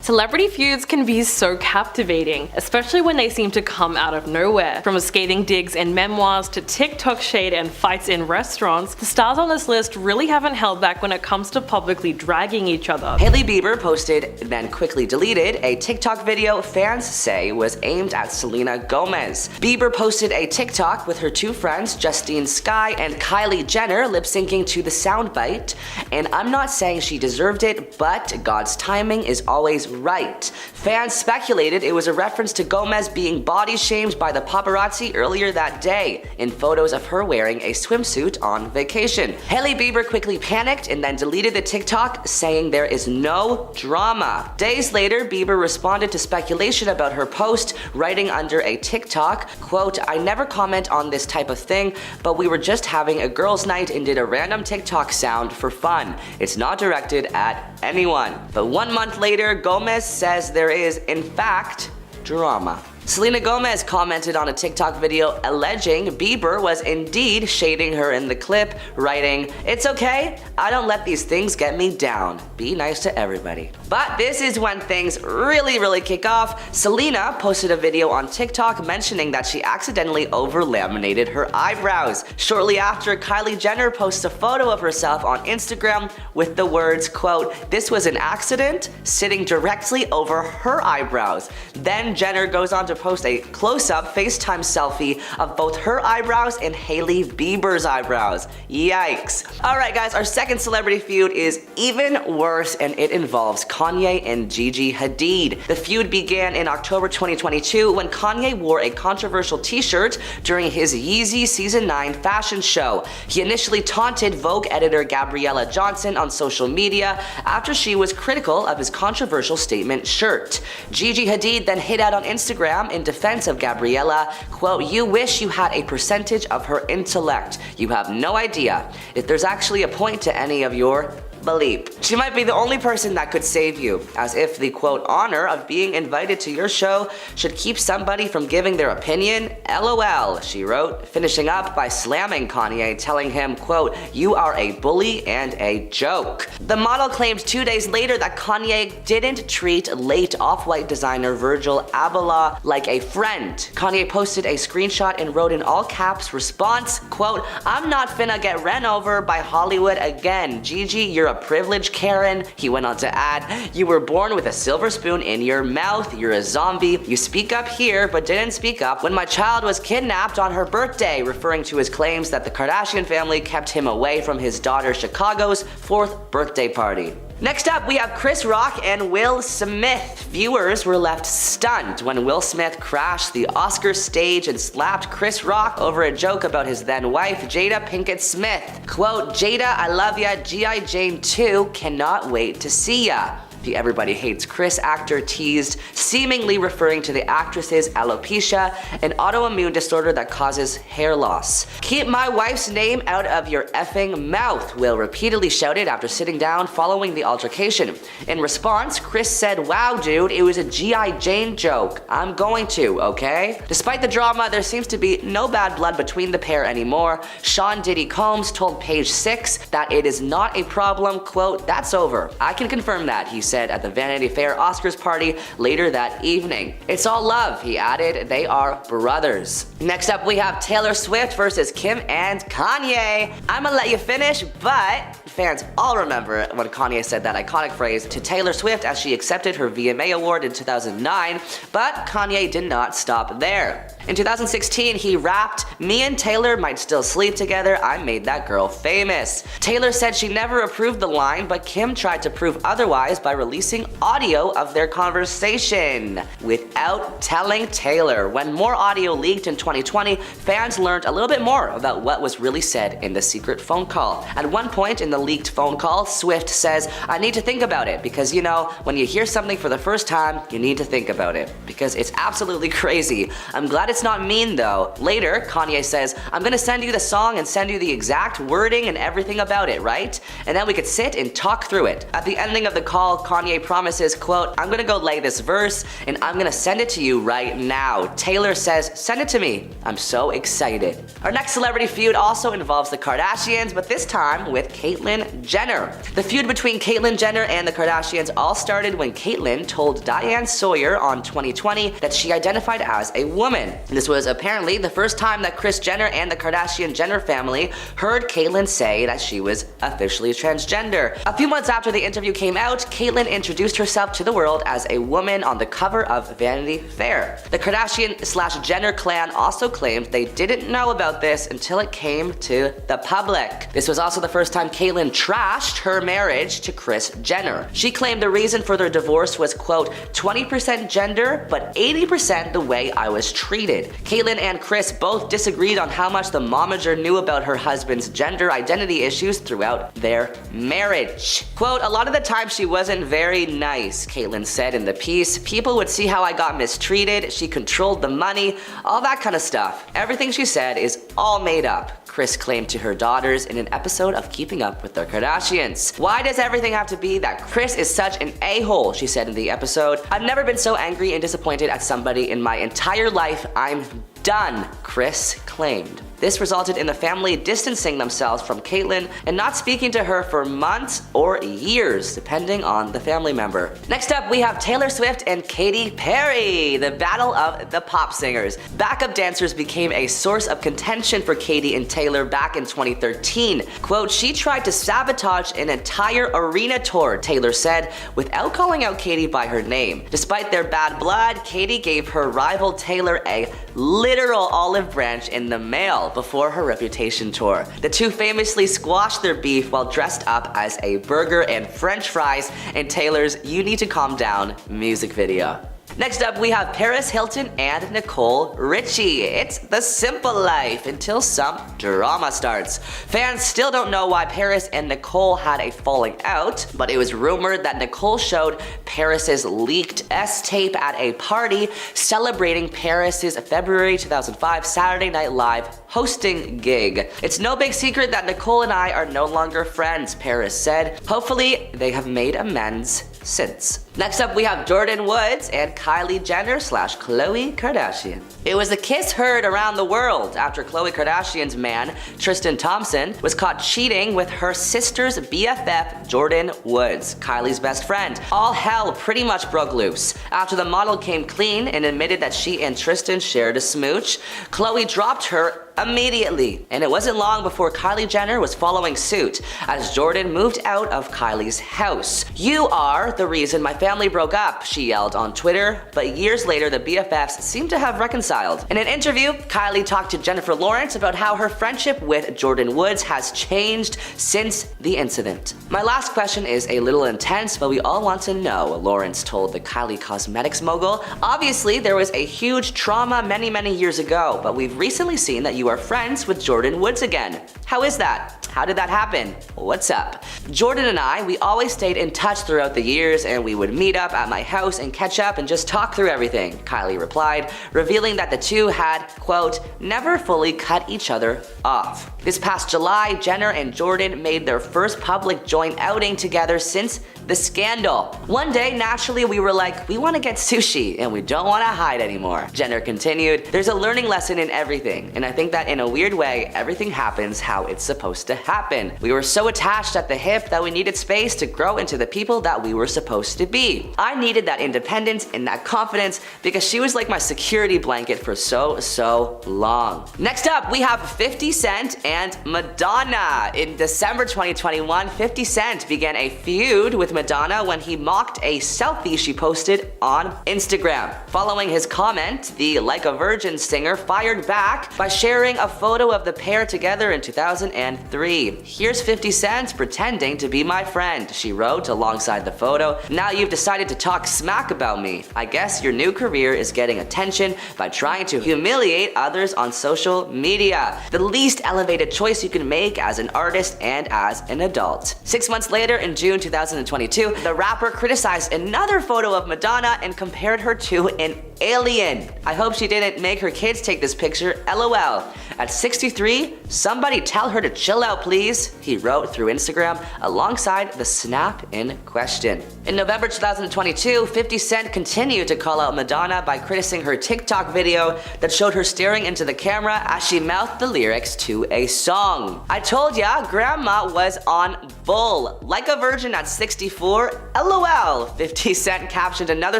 Celebrity feuds can be so captivating, especially when they seem to come out of nowhere. From scathing digs in memoirs to TikTok shade and fights in restaurants, the stars on this list really haven't held back when it comes to publicly dragging each other. Hailey Bieber posted, then quickly deleted, a TikTok video fans say was aimed at Selena Gomez. Bieber posted a TikTok with her two friends, Justine Skye and Kylie Jenner, lip-syncing to the soundbite, and I'm not saying she deserved it, but God's timing is always right. Fans speculated it was a reference to Gomez being body shamed by the paparazzi earlier that day, in photos of her wearing a swimsuit on vacation. Hailey Bieber quickly panicked and then deleted the TikTok, saying there is no drama. Days later, Bieber responded to speculation about her post, writing under a TikTok, quote, "I never comment on this type of thing, but we were just having a girls' night and did a random TikTok sound for fun. It's not directed at anyone." But 1 month later, Gomez says there is, in fact, drama. Selena Gomez commented on a TikTok video alleging Bieber was indeed shading her in the clip, writing, "It's okay, I don't let these things get me down. Be nice to everybody." But this is when things really kick off. Selena posted a video on TikTok mentioning that she accidentally over-laminated her eyebrows. Shortly after, Kylie Jenner posts a photo of herself on Instagram with the words, quote, "This was an accident," sitting directly over her eyebrows. Then Jenner goes on to post a close-up FaceTime selfie of both her eyebrows and Hailey Bieber's eyebrows. Yikes. Alright guys, our second celebrity feud is even worse, and it involves Kanye and Gigi Hadid. The feud began in October 2022 when Kanye wore a controversial t-shirt during his Yeezy Season 9 fashion show. He initially taunted Vogue editor Gabriella Johnson on social media after she was critical of his controversial statement shirt. Gigi Hadid then hit out on Instagram in defense of Gabriella, quote, "You wish you had a percentage of her intellect. You have no idea if there's actually a point to any of your belief. She might be the only person that could save you, as if the quote honor of being invited to your show should keep somebody from giving their opinion. LOL," she wrote, finishing up by slamming Kanye, telling him, quote, "You are a bully and a joke." The model claimed 2 days later that Kanye didn't treat late Off-White designer Virgil Abloh like a friend. Kanye posted a screenshot and wrote in all caps response, quote, "I'm not finna get ran over by Hollywood again. Gigi, you're a privileged Karen." He went on to add, "You were born with a silver spoon in your mouth. You're a zombie. You speak up here but didn't speak up when my child was kidnapped on her birthday," referring to his claims that the Kardashian family kept him away from his daughter Chicago's 4th birthday party. Next up, we have Chris Rock and Will Smith. Viewers were left stunned when Will Smith crashed the Oscar stage and slapped Chris Rock over a joke about his then wife, Jada Pinkett Smith. Quote, "Jada, I love ya, G.I. Jane 2, cannot wait to see ya." The Everybody Hates Chris actor teased, seemingly referring to the actress's alopecia, an autoimmune disorder that causes hair loss. "Keep my wife's name out of your effing mouth," Will repeatedly shouted after sitting down following the altercation. In response, Chris said, "Wow dude, it was a G.I. Jane joke. I'm going to, okay?" Despite the drama, there seems to be no bad blood between the pair anymore. Sean Diddy Combs told Page 6 that it is not a problem, quote, "That's over. I can confirm that," he said at the Vanity Fair Oscars party later that evening. "It's all love," he added. "They are brothers." Next up, we have Taylor Swift versus Kim and Kanye. I'ma let you finish, but fans all remember when Kanye said that iconic phrase to Taylor Swift as she accepted her VMA award in 2009, but Kanye did not stop there. In 2016, he rapped, "Me and Taylor might still sleep together, I made that girl famous." Taylor said she never approved the line, but Kim tried to prove otherwise by releasing audio of their conversation without telling Taylor. When more audio leaked in 2020, fans learned a little bit more about what was really said in the secret phone call. At one point in the leaked phone call, Swift says, "I need to think about it, because you know, when you hear something for the first time, you need to think about it, because it's absolutely crazy. I'm glad it's not mean though." Later, Kanye says, "I'm gonna send you the song and send you the exact wording and everything about it, right? And then we could sit and talk through it." At the ending of the call, Kanye promises, quote, "I'm gonna go lay this verse and I'm gonna send it to you right now." Taylor says, "Send it to me. I'm so excited." Our next celebrity feud also involves the Kardashians, but this time with Caitlyn Caitlyn Jenner. The feud between Caitlyn Jenner and the Kardashians all started when Caitlyn told Diane Sawyer on 2020 that she identified as a woman. This was apparently the first time that Kris Jenner and the Kardashian Jenner family heard Caitlyn say that she was officially transgender. A few months after the interview came out, Caitlyn introduced herself to the world as a woman on the cover of Vanity Fair. The Kardashian/Jenner clan also claimed they didn't know about this until it came to the public. This was also the first time Caitlyn trashed her marriage to Kris Jenner. She claimed the reason for their divorce was, quote, 20% gender, but 80% the way I was treated. Caitlyn and Kris both disagreed on how much the momager knew about her husband's gender identity issues throughout their marriage. Quote, a lot of the time she wasn't very nice, Caitlyn said in the piece. People would see how I got mistreated, she controlled the money, all that kind of stuff. Everything she said is all made up, Kris claimed to her daughters in an episode of Keeping Up with the Kardashians. Why does everything have to be that Kris is such an a-hole, she said in the episode. I've never been so angry and disappointed at somebody in my entire life. I'm done, Kris claimed. This resulted in the family distancing themselves from Caitlyn and not speaking to her for months or years, depending on the family member. Next up, we have Taylor Swift and Katy Perry, the battle of the pop singers. Backup dancers became a source of contention for Katy and Taylor back in 2013. Quote, she tried to sabotage an entire arena tour, Taylor said, without calling out Katy by her name. Despite their bad blood, Katy gave her rival Taylor a literal olive branch in the mail before her Reputation tour. The two famously squashed their beef while dressed up as a burger and french fries in Taylor's You Need to Calm Down music video. Next up, we have Paris Hilton and Nicole Richie. It's the simple life until some drama starts. Fans still don't know why Paris and Nicole had a falling out, but it was rumored that Nicole showed Paris's leaked S-tape at a party celebrating Paris's February 2005 Saturday Night Live hosting gig. It's no big secret that Nicole and I are no longer friends, Paris said. Hopefully, they have made amends since. Next up, we have Jordyn Woods and Kylie Jenner/Khloe Kardashian. It was a kiss heard around the world after Khloe Kardashian's man, Tristan Thompson, was caught cheating with her sister's BFF, Jordyn Woods, Kylie's best friend. All hell pretty much broke loose. After the model came clean and admitted that she and Tristan shared a smooch, Khloe dropped her immediately, and it wasn't long before Kylie Jenner was following suit as Jordyn moved out of Kylie's house. You are the reason my family broke up, she yelled on Twitter, but years later the BFFs seem to have reconciled. In an interview, Kylie talked to Jennifer Lawrence about how her friendship with Jordyn Woods has changed since the incident. My last question is a little intense, but we all want to know, Lawrence told the Kylie Cosmetics mogul. Obviously, there was a huge trauma many years ago, but we've recently seen that you are friends with Jordyn Woods again. How is that? How did that happen? What's up? Jordyn and I, we always stayed in touch throughout the years, and we would meet up at my house and catch up and just talk through everything, Kylie replied, revealing that the two had, quote, never fully cut each other off. This past July, Jenner and Jordyn made their first public joint outing together since the scandal. One day, naturally, we were like, we want to get sushi and we don't want to hide anymore. Jenner continued, there's a learning lesson in everything, and I think that in a weird way, everything happens how it's supposed to happen. We were so attached at the hip that we needed space to grow into the people that we were supposed to be. I needed that independence and that confidence because she was like my security blanket for so long. Next up, we have 50 Cent and Madonna. In December 2021, 50 Cent began a feud with Madonna when he mocked a selfie she posted on Instagram. Following his comment, the Like a Virgin singer fired back by sharing a photo of the pair together in 2003. Here's 50 Cent pretending to be my friend, she wrote alongside the photo. Now you've decided to talk smack about me. I guess your new career is getting attention by trying to humiliate others on social media. The least elevated choice you can make as an artist and as an adult. 6 months later, in June 2022, the rapper criticized another photo of Madonna and compared her to an alien. I hope she didn't make her kids take this picture, LOL. At 63, somebody tell her to chill out please, he wrote through Instagram alongside the snap in question. In November 2022, 50 Cent continued to call out Madonna by criticizing her TikTok video that showed her staring into the camera as she mouthed the lyrics to a song. I told ya, grandma was on Bull, like a virgin at 64, LOL. 50 Cent captioned another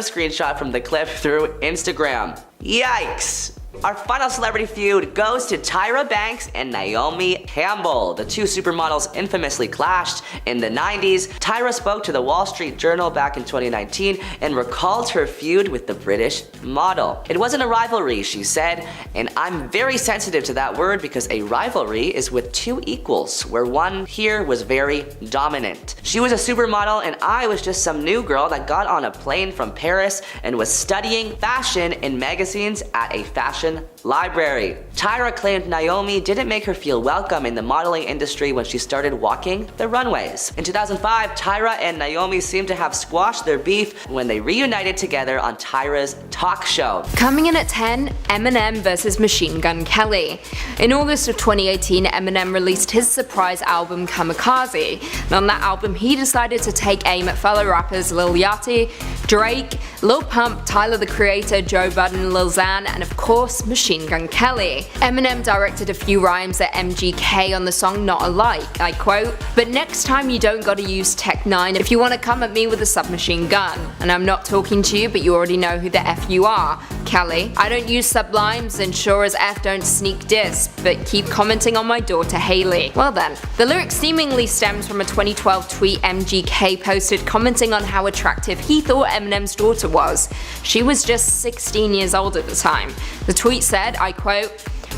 screenshot from the clip through Instagram. Yikes. Our final celebrity feud goes to Tyra Banks and Naomi Campbell. The two supermodels infamously clashed in the 90s. Tyra spoke to the Wall Street Journal back in 2019 and recalled her feud with the British model. It wasn't a rivalry, she said, and I'm very sensitive to that word because a rivalry is with two equals, where one here was very dominant. She was a supermodel and I was just some new girl that got on a plane from Paris and was studying fashion in magazines at a fashion library. Tyra claimed Naomi didn't make her feel welcome in the modeling industry when she started walking the runways. In 2005, Tyra and Naomi seemed to have squashed their beef when they reunited together on Tyra's talk show. Coming in at 10, Eminem vs Machine Gun Kelly. In August of 2018, Eminem released his surprise album Kamikaze, and on that album he decided to take aim at fellow rappers Lil Yachty, Drake, Lil Pump, Tyler the Creator, Joe Budden, Lil Xan, and of course Machine Gun Kelly. Eminem directed a few rhymes at MGK on the song Not Alike, I quote, "But next time you don't gotta use Tech 9 if you wanna come at me with a submachine gun. And I'm not talking to you, but you already know who the F you are, Kelly. I don't use sublimes and sure as F don't sneak diss, but keep commenting on my daughter Hailey." Well then, the lyric seemingly stems from a 2012 tweet MGK posted commenting on how attractive he thought Eminem's daughter was. She was just 16 years old at the time. The tweet said, I quote,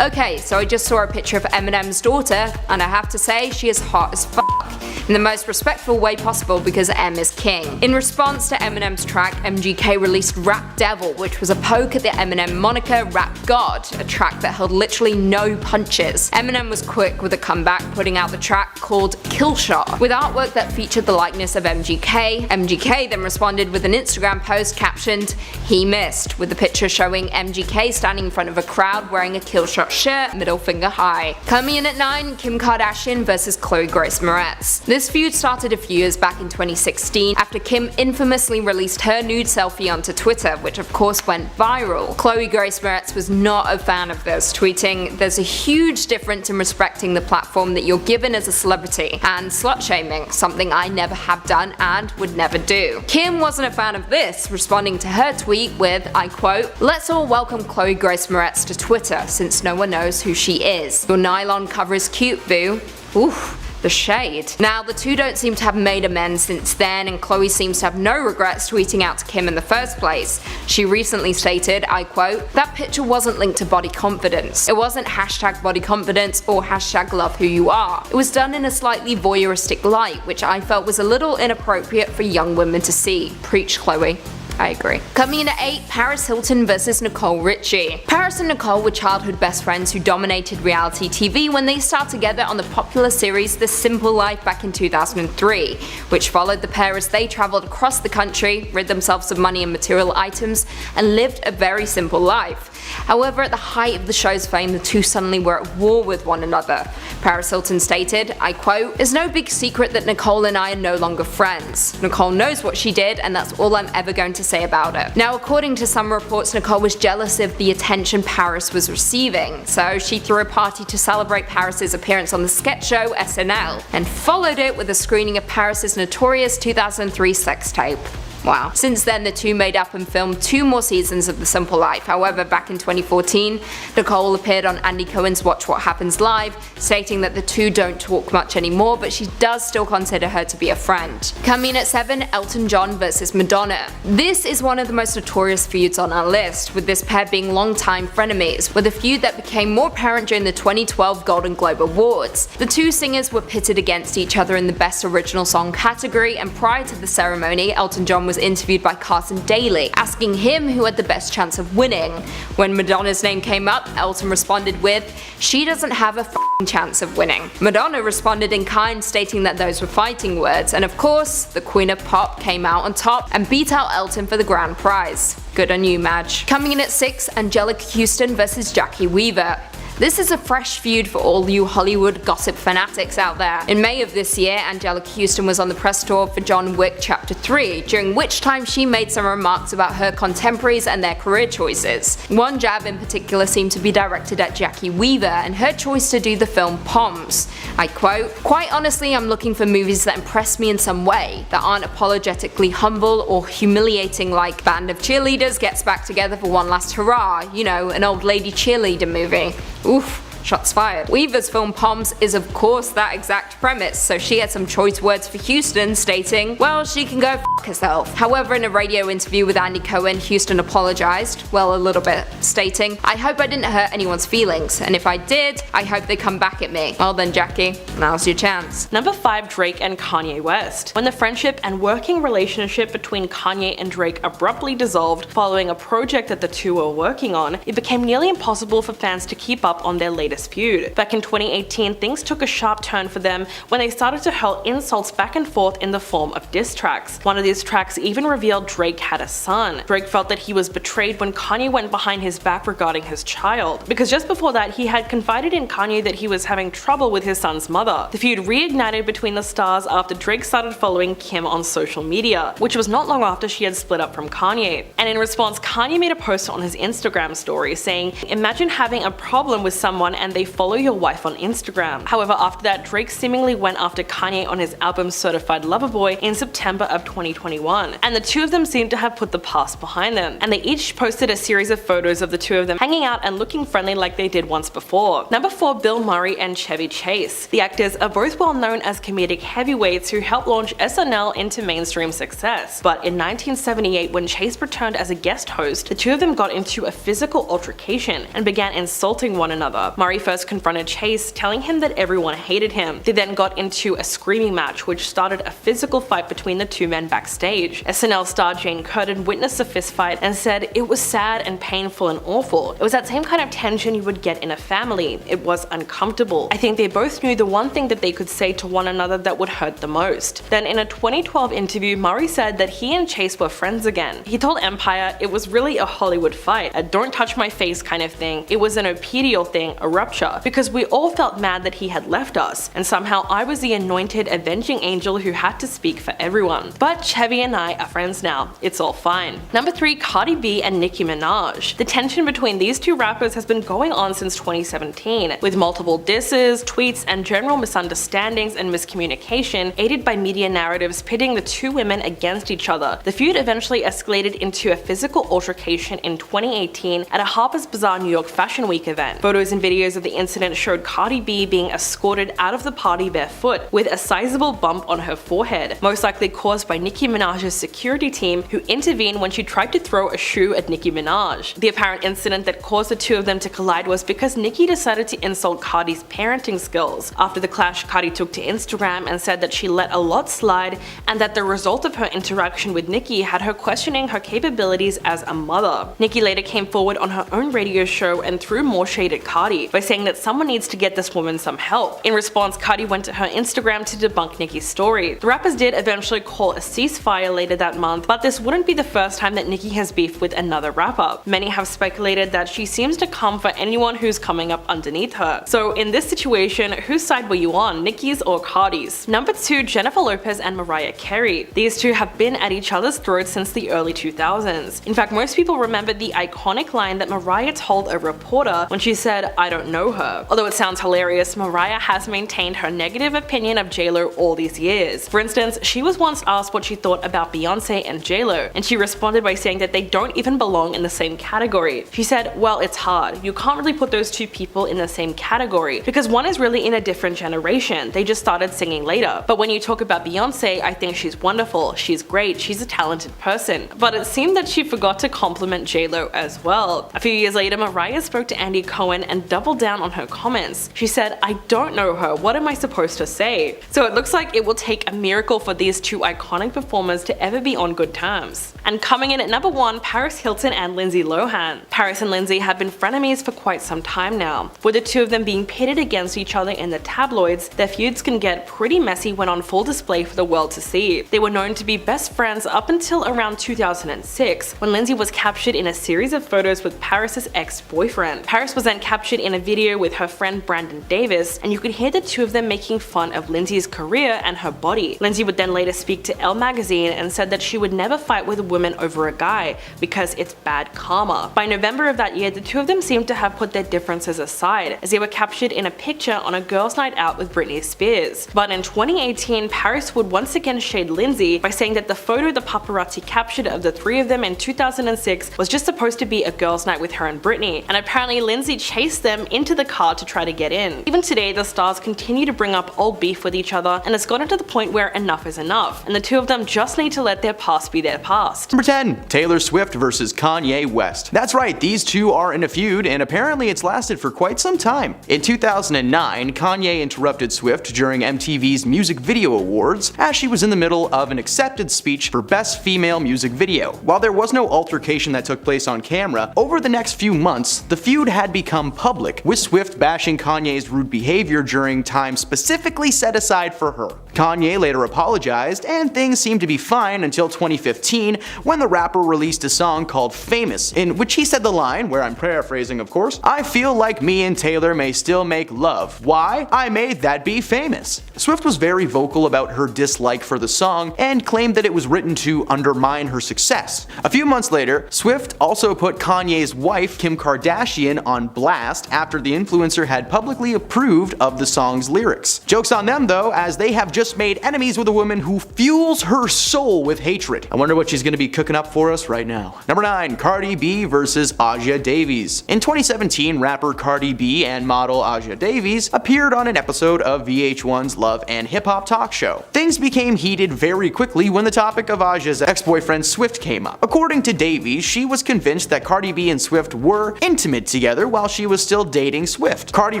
"Okay, so I just saw a picture of Eminem's daughter, and I have to say she is hot as fuck, in the most respectful way possible because M is king." In response to Eminem's track, MGK released Rap Devil, which was a poke at the Eminem moniker Rap God, a track that held literally no punches. Eminem was quick with a comeback, putting out the track called Kill Shot, with artwork that featured the likeness of MGK. MGK then responded with an Instagram post captioned, "He missed," with the picture showing MGK standing in front of a crowd wearing a Kill Shot shirt, middle finger high. Coming in at 9, Kim Kardashian vs Chloe Grace Moretz. This feud started a few years back in 2016 after Kim infamously released her nude selfie onto Twitter, which of course went viral. Chloe Grace Moretz was not a fan of this, tweeting, "There's a huge difference in respecting the platform that you're given as a celebrity, and slut-shaming, something I never have done and would never do." Kim wasn't a fan of this, responding to her tweet with, I quote, "Let's all welcome Chloe Grace Moretz to Twitter since no one knows who she is. Your nylon cover is cute, boo." Oof. The shade. Now, the two don't seem to have made amends since then, and Chloe seems to have no regrets tweeting out to Kim in the first place. She recently stated, I quote, "That picture wasn't linked to body confidence. It wasn't hashtag body confidence or hashtag love who you are. It was done in a slightly voyeuristic light, which I felt was a little inappropriate for young women to see." Preach, Chloe. I agree. Coming in at 8, Paris Hilton vs Nicole Richie. Paris and Nicole were childhood best friends who dominated reality TV when they starred together on the popular series The Simple Life back in 2003, which followed the pair as they traveled across the country, rid themselves of money and material items, and lived a very simple life. However, at the height of the show's fame, the two suddenly were at war with one another. Paris Hilton stated, I quote, "It's no big secret that Nicole and I are no longer friends. Nicole knows what she did, and that's all I'm ever going to say about it." Now, according to some reports, Nicole was jealous of the attention Paris was receiving, so she threw a party to celebrate Paris's appearance on the sketch show SNL, and followed it with a screening of Paris's notorious 2003 sex tape. Wow. Since then, the two made up and filmed 2 more seasons of The Simple Life. However, back in 2014, Nicole appeared on Andy Cohen's Watch What Happens Live, stating that the two don't talk much anymore, but she does still consider her to be a friend. Coming in at 7, Elton John vs Madonna. This is one of the most notorious feuds on our list, with this pair being longtime frenemies, with a feud that became more apparent during the 2012 Golden Globe Awards. The two singers were pitted against each other in the Best Original Song category, and prior to the ceremony, Elton John was interviewed by Carson Daly, asking him who had the best chance of winning. When Madonna's name came up, Elton responded with, "She doesn't have a f***ing chance of winning." Madonna responded in kind, stating that those were fighting words, and of course, the Queen of Pop came out on top and beat out Elton for the grand prize. Good on you, Madge. Coming in at 6, Angelica Houston vs Jackie Weaver. This is a fresh feud for all you Hollywood gossip fanatics out there. In May of this year, Angelica Houston was on the press tour for John Wick Chapter 3, during which time she made some remarks about her contemporaries and their career choices. One jab in particular seemed to be directed at Jackie Weaver and her choice to do the film Poms. I quote, "Quite honestly, I'm looking for movies that impress me in some way, that aren't apologetically humble or humiliating like Band of Cheerleaders gets back together for one last hurrah, you know, an old lady cheerleader movie." Oof. Shots fired. Weaver's film Poms is of course that exact premise, so she had some choice words for Houston, stating, well, she can go f herself. However, in a radio interview with Andy Cohen, Houston apologized, well, a little bit, stating, "I hope I didn't hurt anyone's feelings, and if I did, I hope they come back at me." Well then, Jackie, now's your chance. Number 5, Drake and Kanye West. When the friendship and working relationship between Kanye and Drake abruptly dissolved following a project that the two were working on, it became nearly impossible for fans to keep up on their latest feud. Back in 2018, things took a sharp turn for them when they started to hurl insults back and forth in the form of diss tracks. One of these tracks even revealed Drake had a son. Drake felt that he was betrayed when Kanye went behind his back regarding his child, because just before that he had confided in Kanye that he was having trouble with his son's mother. The feud reignited between the stars after Drake started following Kim on social media, which was not long after she had split up from Kanye. And in response, Kanye made a post on his Instagram story saying, "Imagine having a problem with someone and they follow your wife on Instagram." However, after that, Drake seemingly went after Kanye on his album Certified Lover Boy in September of 2021, and the two of them seemed to have put the past behind them, and they each posted a series of photos of the two of them hanging out and looking friendly like they did once before. Number 4, Bill Murray and Chevy Chase. The actors are both well known as comedic heavyweights who helped launch SNL into mainstream success, but in 1978, when Chase returned as a guest host, the two of them got into a physical altercation and began insulting one another. Murray first confronted Chase, telling him that everyone hated him. They then got into a screaming match which started a physical fight between the two men backstage. SNL star Jane Curtin witnessed the fistfight and said it was sad and painful and awful. It was that same kind of tension you would get in a family. It was uncomfortable. I think they both knew the one thing that they could say to one another that would hurt the most. Then in a 2012 interview, Murray said that he and Chase were friends again. He told Empire it was really a Hollywood fight, a don't touch my face kind of thing. It was an opedial thing, a rupture, because we all felt mad that he had left us, and somehow I was the anointed avenging angel who had to speak for everyone. But Chevy and I are friends now, it's all fine. Number 3, Cardi B and Nicki Minaj. The tension between these two rappers has been going on since 2017, with multiple disses, tweets, and general misunderstandings and miscommunication aided by media narratives pitting the two women against each other. The feud eventually escalated into a physical altercation in 2018 at a Harper's Bazaar New York Fashion Week event. Photos and videos of the incident showed Cardi B being escorted out of the party barefoot, with a sizable bump on her forehead, most likely caused by Nicki Minaj's security team, who intervened when she tried to throw a shoe at Nicki Minaj. The apparent incident that caused the two of them to collide was because Nicki decided to insult Cardi's parenting skills. After the clash, Cardi took to Instagram and said that she let a lot slide, and that the result of her interaction with Nicki had her questioning her capabilities as a mother. Nicki later came forward on her own radio show and threw more shade at Cardi by saying that someone needs to get this woman some help. In response, Cardi went to her Instagram to debunk Nicki's story. The rappers did eventually call a ceasefire later that month, but this wouldn't be the first time that Nicki has beef with another rapper. Many have speculated that she seems to come for anyone who's coming up underneath her. So in this situation, whose side were you on, Nicki's or Cardi's? Number 2, Jennifer Lopez and Mariah Carey. These two have been at each other's throats since the early 2000s. In fact, most people remember the iconic line that Mariah told a reporter when she said, "I don't know her." Although it sounds hilarious, Mariah has maintained her negative opinion of J-Lo all these years. For instance, she was once asked what she thought about Beyonce and J-Lo, and she responded by saying that they don't even belong in the same category. She said, "Well, it's hard. You can't really put those two people in the same category, because one is really in a different generation. They just started singing later. But when you talk about Beyonce, I think she's wonderful, she's great, she's a talented person." But it seemed that she forgot to compliment J-Lo as well. A few years later, Mariah spoke to Andy Cohen and doubled down on her comments. She said, "I don't know her, what am I supposed to say?" So it looks like it will take a miracle for these two iconic performers to ever be on good terms. And coming in at number 1, Paris Hilton and Lindsay Lohan. Paris and Lindsay have been frenemies for quite some time now. With the two of them being pitted against each other in the tabloids, their feuds can get pretty messy when on full display for the world to see. They were known to be best friends up until around 2006, when Lindsay was captured in a series of photos with Paris' ex-boyfriend. Paris was then captured in a video with her friend Brandon Davis, and you could hear the two of them making fun of Lindsay's career and her body. Lindsay would then later speak to Elle magazine and said that she would never fight with a woman over a guy because it's bad karma. By November of that year, the two of them seemed to have put their differences aside, as they were captured in a picture on a girls' night out with Britney Spears. But in 2018, Paris would once again shade Lindsay by saying that the photo the paparazzi captured of the three of them in 2006 was just supposed to be a girls' night with her and Britney, and apparently Lindsay chased them into the car to try to get in. Even today, the stars continue to bring up old beef with each other, and it's gotten to the point where enough is enough, and the two of them just need to let their past be their past. Number 10. Taylor Swift versus Kanye West. That's right, these two are in a feud, and apparently it's lasted for quite some time. In 2009, Kanye interrupted Swift during MTV's Music Video Awards as she was in the middle of an acceptance speech for Best Female Music Video. While there was no altercation that took place on camera, over the next few months, the feud had become public, with Swift bashing Kanye's rude behavior during time specifically set aside for her. Kanye later apologized, and things seemed to be fine until 2015, when the rapper released a song called Famous, in which he said the line, where I'm paraphrasing of course, "I feel like me and Taylor may still make love. Why? I made that be famous." Swift was very vocal about her dislike for the song, and claimed that it was written to undermine her success. A few months later, Swift also put Kanye's wife, Kim Kardashian, on blast after the influencer had publicly approved of the song's lyrics. Joke's on them though, as they have just made enemies with a woman who fuels her soul with hatred. I wonder what she's gonna be cooking up for us right now. Number 9. Cardi B versus Aja Davies. In 2017, rapper Cardi B and model Aja Davies appeared on an episode of VH1's Love and Hip Hop talk show. Things became heated very quickly when the topic of Aja's ex-boyfriend Swift came up. According to Davies, she was convinced that Cardi B and Swift were intimate together while she was still dating Swift. Cardi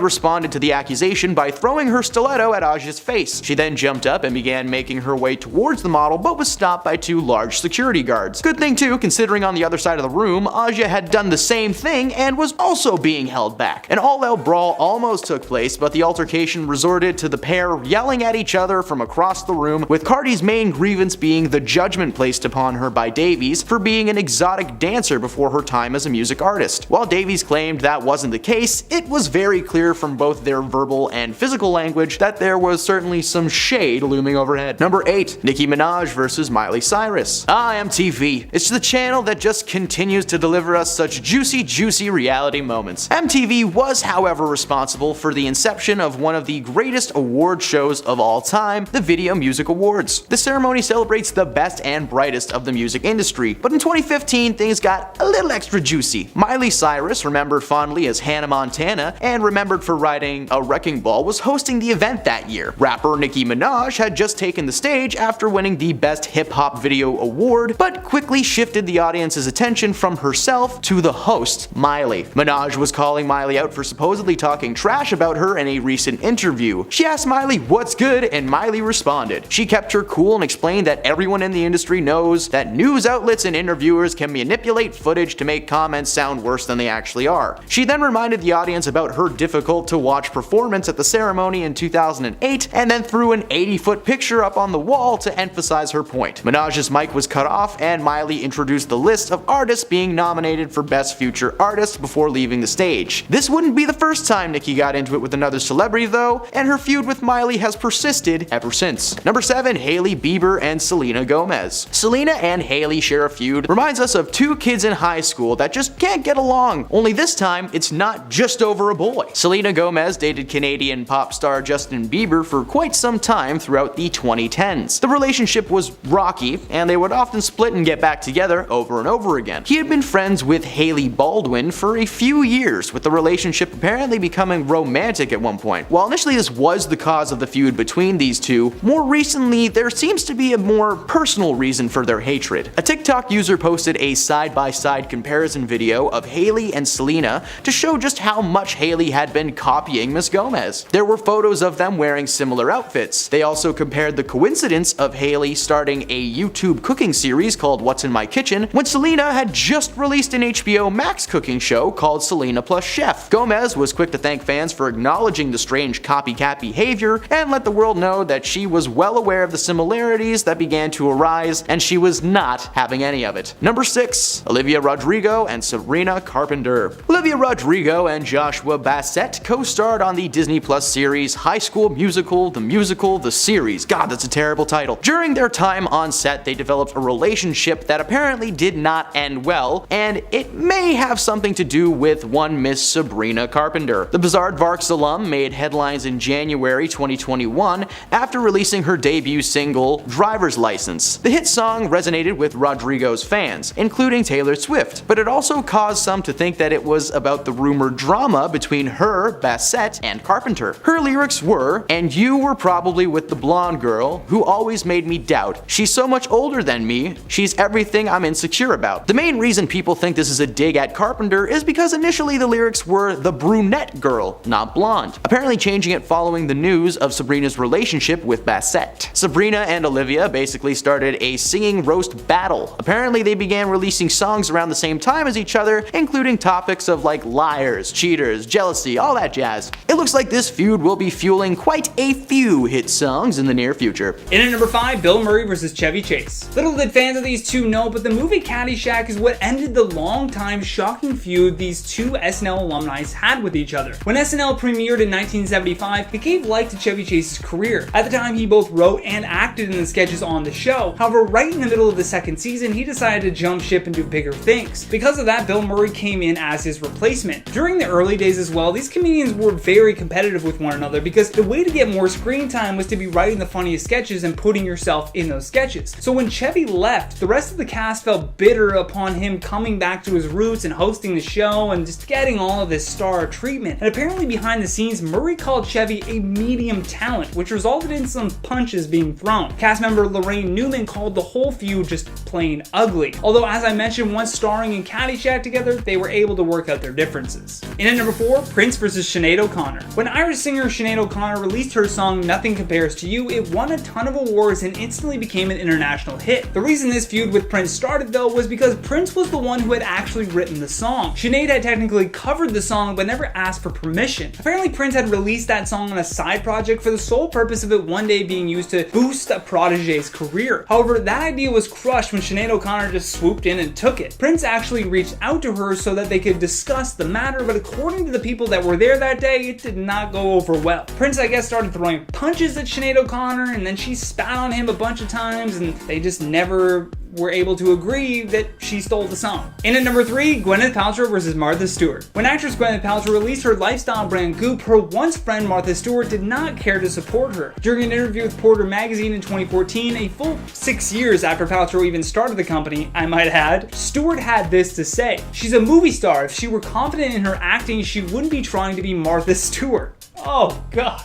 responded to the accusation by throwing her stiletto at Aja's face. She then jumped up and began making her way towards the model, but was stopped by two large security guards. Good thing too, considering on the other side of the room, Aja had done the same thing and was also being held back. An all-out brawl almost took place, but the altercation resorted to the pair yelling at each other from across the room, with Cardi's main grievance being the judgment placed upon her by Davies for being an exotic dancer before her time as a music artist. While Davies claimed that wasn't the case, it was very clear from both their verbal and physical language that there was certainly some shade looming overhead. Number 8. Nicki Minaj versus Miley Cyrus. MTV. It's the channel that just continues to deliver us such juicy reality moments. MTV was, however, responsible for the inception of one of the greatest award shows of all time, the Video Music Awards. The ceremony celebrates the best and brightest of the music industry, but in 2015 things got a little extra juicy. Miley Cyrus, remembered fondly as Hannah Montana and remembered for riding a wrecking ball, was hosting the event that year. Rapper Nicki Minaj had just taken the stage after winning the Best Hip Hop Video Award, but quickly shifted the audience's attention from herself to the host, Miley. Minaj was calling Miley out for supposedly talking trash about her in a recent interview. She asked Miley what's good, and Miley responded. She kept her cool and explained that everyone in the industry knows that news outlets and interviewers can manipulate footage to make comments sound worse than they actually are. She then reminded the audience about her difficult to watch performance at the ceremony in 2008, and then threw an 80-foot picture up on the wall to emphasize her point. Minaj's mic was cut off, and Miley introduced the list of artists being nominated for Best Future Artist before leaving the stage. This wouldn't be the first time Nicki got into it with another celebrity though, and her feud with Miley has persisted ever since. Number 7. Hailey Bieber and Selena Gomez. Selena and Hailey share a feud. Reminds us of two kids in high school that just can't get along, only this time it's not just over a boy. Selena Gomez dated Canadian pop star Justin Bieber for quite some time throughout the 2010s. The relationship was rocky, and they would often split and get back together over and over again. He had been friends with Hailey Baldwin for a few years, with the relationship apparently becoming romantic at one point. While initially this was the cause of the feud between these two, more recently there seems to be a more personal reason for their hatred. A TikTok user posted a side-by-side comparison video of Hailey and Selena to show just how much Hailey had been copying Miss Gomez. There were photos of them wearing similar outfits. They also compared the coincidence of Hailey starting a YouTube cooking series called What's in My Kitchen, when Selena had just released an HBO Max cooking show called Selena Plus Chef. Gomez was quick to thank fans for acknowledging the strange copycat behavior and let the world know that she was well aware of the similarities that began to arise, and she was not having any of it. Number 6. Olivia Rodrigo and Sabrina Carpenter. Olivia Rodrigo and Joshua Bassett co-starred on the Disney Plus series High School Musical, the series. God, that's a terrible title. During their time on set, they developed a relationship that apparently did not end well, and it may have something to do with one Miss Sabrina Carpenter. The Bizarre Varks alum made headlines in January 2021 after releasing her debut single, Driver's License. The hit song resonated with Rodrigo's fans, including Taylor Swift, but it also caused some to think that it was about the rumored drama between her, Bassett, and Carpenter. Her lyrics were, "And you were probably with the blonde girl who always made me doubt. She's so much older than me. She's everything I'm insecure about." The main reason people think this is a dig at Carpenter is because initially the lyrics were the brunette girl, not blonde, apparently changing it following the news of Sabrina's relationship with Bassett. Sabrina and Olivia basically started a singing roast battle. Apparently they began releasing songs around the same time as each other, including topics of like liars, cheaters, jealousy, all that jazz. It looks like this feud will be fueling quite a few hit songs in the near future. In at number 5, Bill Murray vs. Chevy Chase. Little did fans of these two know, but the movie Caddyshack is what ended the long-time shocking feud these two SNL alumni had with each other. When SNL premiered in 1975, it gave life to Chevy Chase's career. At the time, he both wrote and acted in the sketches on the show. However, right in the middle of the second season, he decided to jump ship and do bigger things. Because of that, Bill Murray came in as his replacement. During the early days as well, these comedians were very competitive with one another because the way to get more screen time was to be writing the funniest sketches and putting yourself in those sketches. So when Chevy left, the rest of the cast felt bitter upon him coming back to his roots and hosting the show and just getting all of this star treatment. And apparently behind the scenes, Murray called Chevy a medium talent, which resulted in some punches being thrown. Cast member Lorraine Newman called the whole feud just plain ugly. Although, as I mentioned, once starring in Caddyshack together, they were able to work out their differences. In at number 4, Prince vs. Sinead O'Connor. When Irish singer Sinead O'Connor released her song Nothing Compares to You, it won a ton of awards and instantly became an international hit. The reason this feud with Prince started, though, was because Prince was the one who had actually written the song. Sinead had technically covered the song but never asked for permission. Apparently, Prince had released that song on a side project for the sole purpose of it one day being used to boost a protege's career. However, that idea was crushed when Sinead O'Connor just swooped in and took it. Prince actually reached out to her so that they could discuss the matter, but according to the people that were there that day, it did not go over well. Prince, I guess, started throwing punches at Sinead O'Connor, and then she spat on him a bunch of times, and they just never were able to agree that she stole the song. In at number 3, Gwyneth Paltrow vs. Martha Stewart. When actress Gwyneth Paltrow released her lifestyle brand Goop, her once friend Martha Stewart did not care to support her. During an interview with Porter magazine in 2014, a full 6 years after Paltrow even started the company, I might add, Stewart had this to say: "She's a movie star. If she were confident in her acting, she wouldn't be trying to be Martha Stewart." Oh God.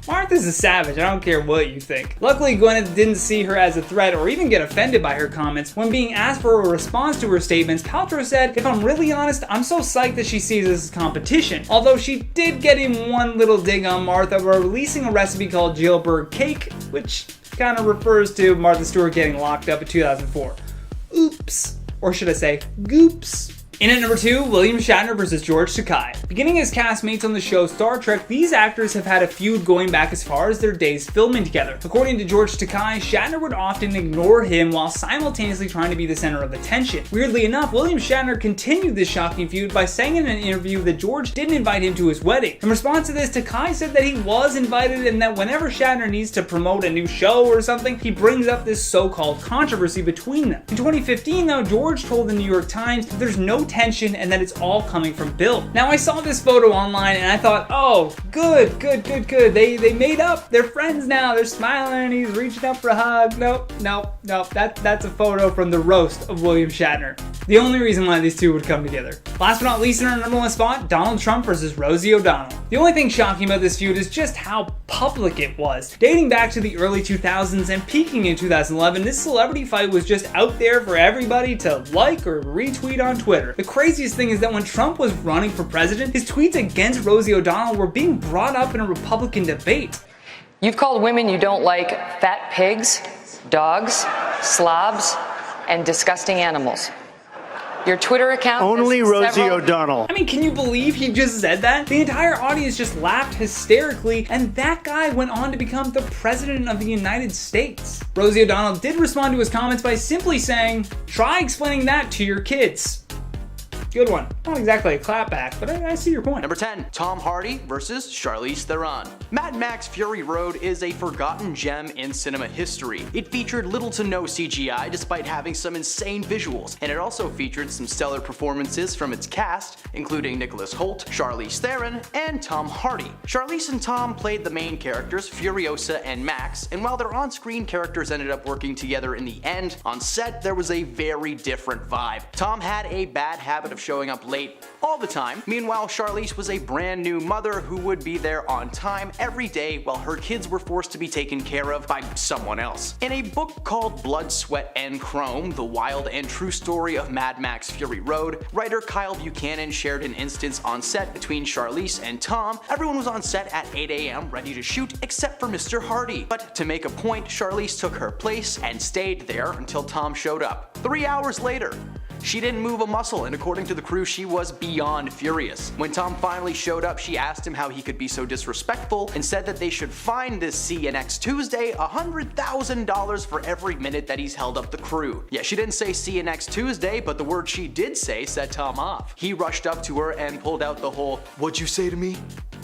Martha's a savage, I don't care what you think. Luckily, Gwyneth didn't see her as a threat or even get offended by her comments. When being asked for a response to her statements, Paltrow said, "If I'm really honest, I'm so psyched that she sees this as competition." Although she did get in one little dig on Martha by releasing a recipe called jailbird cake, which kind of refers to Martha Stewart getting locked up in 2004. Oops. Or should I say, goops. In at number 2, William Shatner vs. George Takei. Beginning as castmates on the show Star Trek, these actors have had a feud going back as far as their days filming together. According to George Takei, Shatner would often ignore him while simultaneously trying to be the center of attention. Weirdly enough, William Shatner continued this shocking feud by saying in an interview that George didn't invite him to his wedding. In response to this, Takei said that he was invited and that whenever Shatner needs to promote a new show or something, he brings up this so-called controversy between them. In 2015, though, George told the New York Times that there's no tension and that it's all coming from Bill. Now, I saw this photo online and I thought, oh, good. They made up. They're friends now. They're smiling and he's reaching up for a hug. Nope. That's a photo from the roast of William Shatner. The only reason why these two would come together. Last but not least, in our number 1 spot, Donald Trump versus Rosie O'Donnell. The only thing shocking about this feud is just how public it was. Dating back to the early 2000s and peaking in 2011, this celebrity fight was just out there for everybody to like or retweet on Twitter. The craziest thing is that when Trump was running for president, his tweets against Rosie O'Donnell were being brought up in a Republican debate. You've called women you don't like fat pigs. dogs, slobs, and disgusting animals. Your Twitter account Only Rosie O'Donnell. I mean, can you believe he just said that? The entire audience just laughed hysterically, and that guy went on to become the President of the United States. Rosie O'Donnell did respond to his comments by simply saying, "Try explaining that to your kids." Good one. Not exactly a clapback, but I see your point. Number 10, Tom Hardy versus Charlize Theron. Mad Max Fury Road is a forgotten gem in cinema history. It featured little to no CGI despite having some insane visuals, and it also featured some stellar performances from its cast, including Nicholas Hoult, Charlize Theron, and Tom Hardy. Charlize and Tom played the main characters, Furiosa and Max, and while their on-screen characters ended up working together in the end, on set there was a very different vibe. Tom had a bad habit of showing up late all the time. Meanwhile, Charlize was a brand new mother who would be there on time every day while her kids were forced to be taken care of by someone else. In a book called Blood, Sweat, and Chrome, The Wild and True Story of Mad Max Fury Road, writer Kyle Buchanan shared an instance on set between Charlize and Tom. Everyone was on set at 8 a.m. ready to shoot except for Mr. Hardy. But to make a point, Charlize took her place and stayed there until Tom showed up. 3 hours later, she didn't move a muscle, and according to the crew, she was beyond furious. When Tom finally showed up, she asked him how he could be so disrespectful and said that they should fine this C next Tuesday $100,000 for every minute that he's held up the crew. Yeah, she didn't say see you next Tuesday, but the word she did say set Tom off. He rushed up to her and pulled out the whole "what'd you say to me?"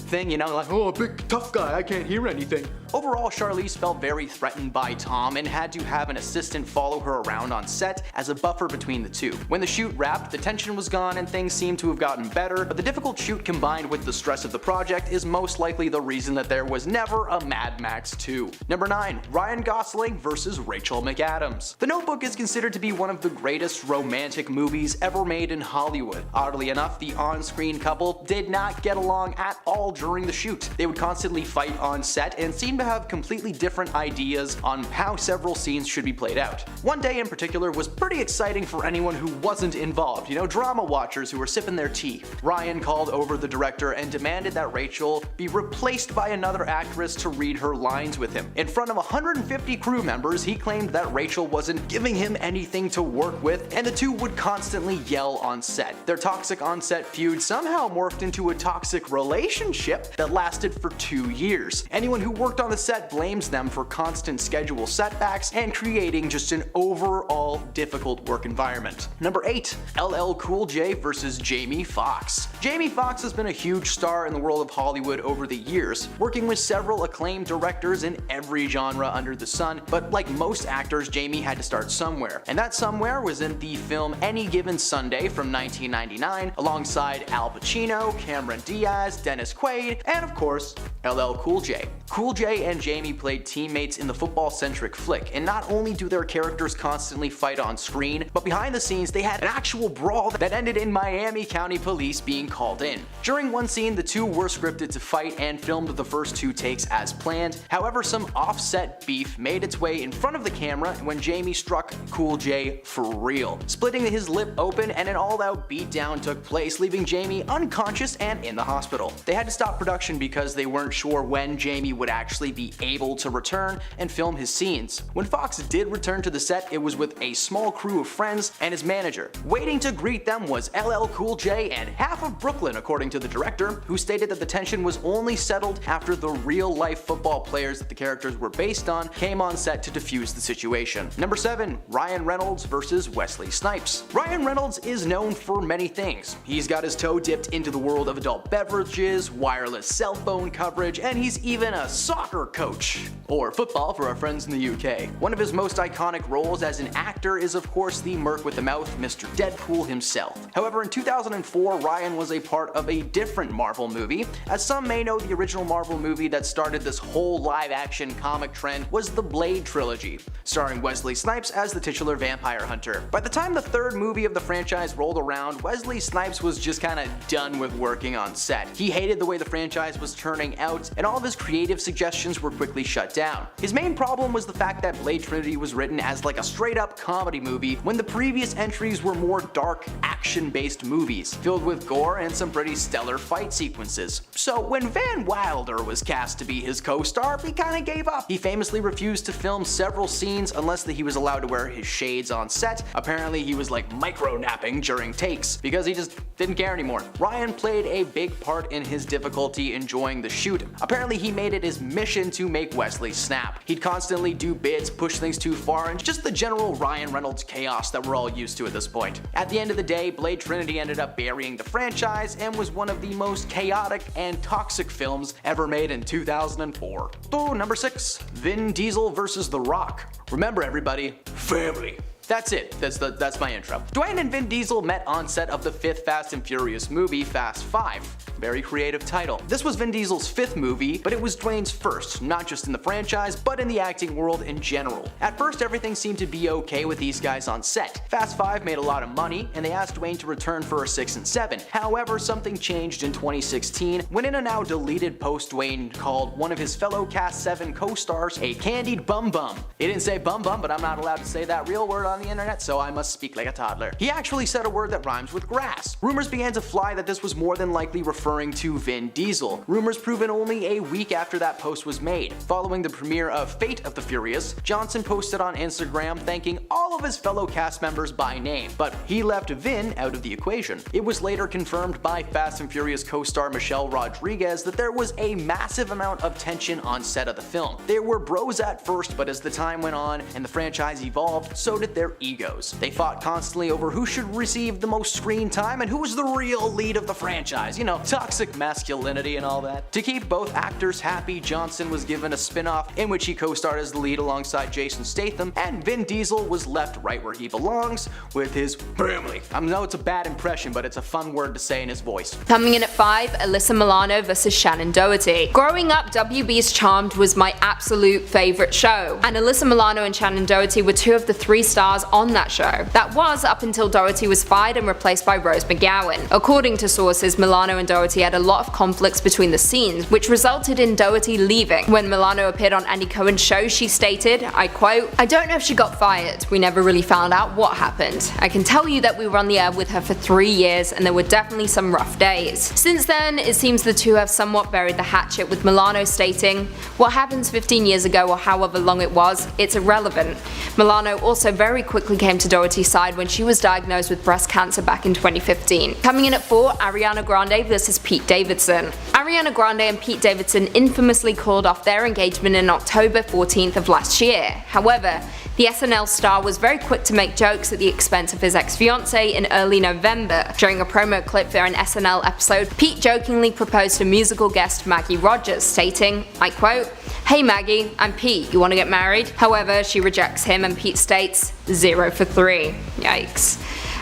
thing, you know, like, "oh, a big tough guy, I can't hear anything." Overall, Charlize felt very threatened by Tom and had to have an assistant follow her around on set as a buffer between the two. When the shoot wrapped, the tension was gone and things seemed to have gotten better, but the difficult shoot combined with the stress of the project is most likely the reason that there was never a Mad Max 2. Number 9, Ryan Gosling versus Rachel McAdams. The Notebook is considered to be one of the greatest romantic movies ever made in Hollywood. Oddly enough, the on-screen couple did not get along at all during the shoot. They would constantly fight on set and seemed to have completely different ideas on how several scenes should be played out. One day in particular was pretty exciting for anyone who wasn't involved, you know, drama watchers who were sipping their tea. Ryan called over the director and demanded that Rachel be replaced by another actress to read her lines with him. In front of 150 crew members, he claimed that Rachel wasn't giving him anything to work with, and the two would constantly yell on set. Their toxic on-set feud somehow morphed into a toxic relationship that lasted for 2 years. Anyone who worked on the set blames them for constant schedule setbacks and creating just an overall difficult work environment. Number 8, LL Cool J versus Jamie Foxx. Jamie Foxx has been a huge star in the world of Hollywood over the years, working with several acclaimed directors in every genre under the sun, but like most actors, Jamie had to start somewhere, and that somewhere was in the film Any Given Sunday from 1999, alongside Al Pacino, Cameron Diaz, Dennis Quaid, and of course, LL Cool J. Cool J and Jamie played teammates in the football-centric flick, and not only do their characters constantly fight on screen, but behind the scenes they had an actual brawl that ended in Miami County Police being called in. During one scene, the two were scripted to fight and filmed the first 2 takes as planned. However, some offset beef made its way in front of the camera when Jamie struck Cool J for real, splitting his lip open, and an all-out beatdown took place, leaving Jamie unconscious and in the hospital. They had to stop production because they weren't sure when Jamie would actually be able to return and film his scenes. When Fox did return to the set, it was with a small crew of friends and his manager. Waiting to greet them was LL Cool J and half of Brooklyn, according to the director, who stated that the tension was only settled after the real-life football players that the characters were based on came on set to defuse the situation. Number 7, Ryan Reynolds versus Wesley Snipes. Ryan Reynolds is known for many things. He's got his toe dipped into the world of adult beverages, wireless cell phone coverage, and he's even a soccer coach. Or football for our friends in the UK. One of his most iconic roles as an actor is of course the Merc with the Mouth, Mr. Deadpool himself. However, in 2004, Ryan was a part of a different Marvel movie. As some may know, the original Marvel movie that started this whole live-action comic trend was the Blade trilogy, starring Wesley Snipes as the titular vampire hunter. By the time the 3rd movie of the franchise rolled around, Wesley Snipes was just kinda done with working on set. He hated the way the franchise was turning out, and all of his creative creative suggestions were quickly shut down. His main problem was the fact that Blade Trinity was written as like a straight up comedy movie when the previous entries were more dark, action-based movies, filled with gore and some pretty stellar fight sequences. So when Van Wilder was cast to be his co-star, he kinda gave up. He famously refused to film several scenes unless he was allowed to wear his shades on set. Apparently he was like micro-napping during takes, because he just didn't care anymore. Ryan played a big part in his difficulty enjoying the shoot. Apparently he made it his mission to make Wesley snap. He'd constantly do bits, push things too far, and just the general Ryan Reynolds chaos that we're all used to at this point. At the end of the day, Blade Trinity ended up burying the franchise and was one of the most chaotic and toxic films ever made in 2004. So number 6, Vin Diesel versus The Rock. Remember everybody, family. That's it. That's my intro. Dwayne and Vin Diesel met on set of the 5th Fast and Furious movie, Fast 5. Very creative title. This was Vin Diesel's 5th movie, but it was Dwayne's first, not just in the franchise, but in the acting world in general. At first, everything seemed to be okay with these guys on set. Fast 5 made a lot of money, and they asked Dwayne to return for a 6 and 7. However, something changed in 2016 when in a now deleted post Dwayne called one of his fellow Cast 7 co-stars a candied bum bum. He didn't say bum bum, but I'm not allowed to say that real word on the internet, so I must speak like a toddler. He actually said a word that rhymes with grass. Rumors began to fly that this was more than likely referring to Vin Diesel. Rumors proven only a week after that post was made. Following the premiere of Fate of the Furious, Johnson posted on Instagram thanking all of his fellow cast members by name, but he left Vin out of the equation. It was later confirmed by Fast and Furious co-star Michelle Rodriguez that there was a massive amount of tension on set of the film. They were bros at first, but as the time went on and the franchise evolved, so did their egos. They fought constantly over who should receive the most screen time and who was the real lead of the franchise. You know, toxic masculinity and all that. To keep both actors happy, Johnson was given a spin-off in which he co-starred as the lead alongside Jason Statham, and Vin Diesel was left right where he belongs, with his family. I know it's a bad impression, but it's a fun word to say in his voice. Coming in at 5, Alyssa Milano vs Shannon Doherty. Growing up, WB's Charmed was my absolute favourite show, and Alyssa Milano and Shannon Doherty were 2 of the 3 stars on that show. That was up until Doherty was fired and replaced by Rose McGowan. According to sources, Milano and Doherty had a lot of conflicts between the scenes, which resulted in Doherty leaving. When Milano appeared on Andy Cohen's show, she stated, I quote, "I don't know if she got fired. We never really found out what happened. I can tell you that we were on the air with her for 3 years and there were definitely some rough days." Since then, it seems the two have somewhat buried the hatchet, with Milano stating, "What happens 15 years ago or however long it was, it's irrelevant." Milano also very quickly came to Doherty's side when she was diagnosed with breast cancer back in 2015. Coming in at 4, Ariana Grande versus Pete Davidson. Ariana Grande and Pete Davidson infamously called off their engagement in October 14th of last year. However, the SNL star was very quick to make jokes at the expense of his ex-fiancée in early November. During a promo clip for an SNL episode, Pete jokingly proposed to musical guest Maggie Rogers, stating, I quote, "Hey Maggie, I'm Pete, you want to get married?" However, she rejects him and Pete states, 0 for 3. Yikes.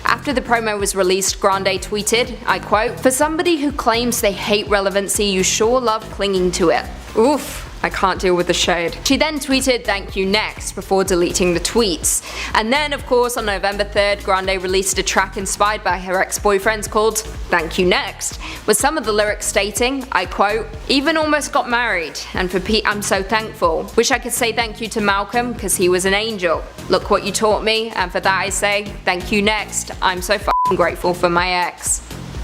After the promo was released, Grande tweeted, I quote, "For somebody who claims they hate relevancy, you sure love clinging to it. Oof. I can't deal with the shade." She then tweeted "thank you next" before deleting the tweets. And then of course on November 3rd, Grande released a track inspired by her ex-boyfriends called "Thank You Next," with some of the lyrics stating, I quote, "Even almost got married, and for Pete I'm so thankful. Wish I could say thank you to Malcolm cause he was an angel. Look what you taught me, and for that I say, thank you next. I'm so f***ing grateful for my ex."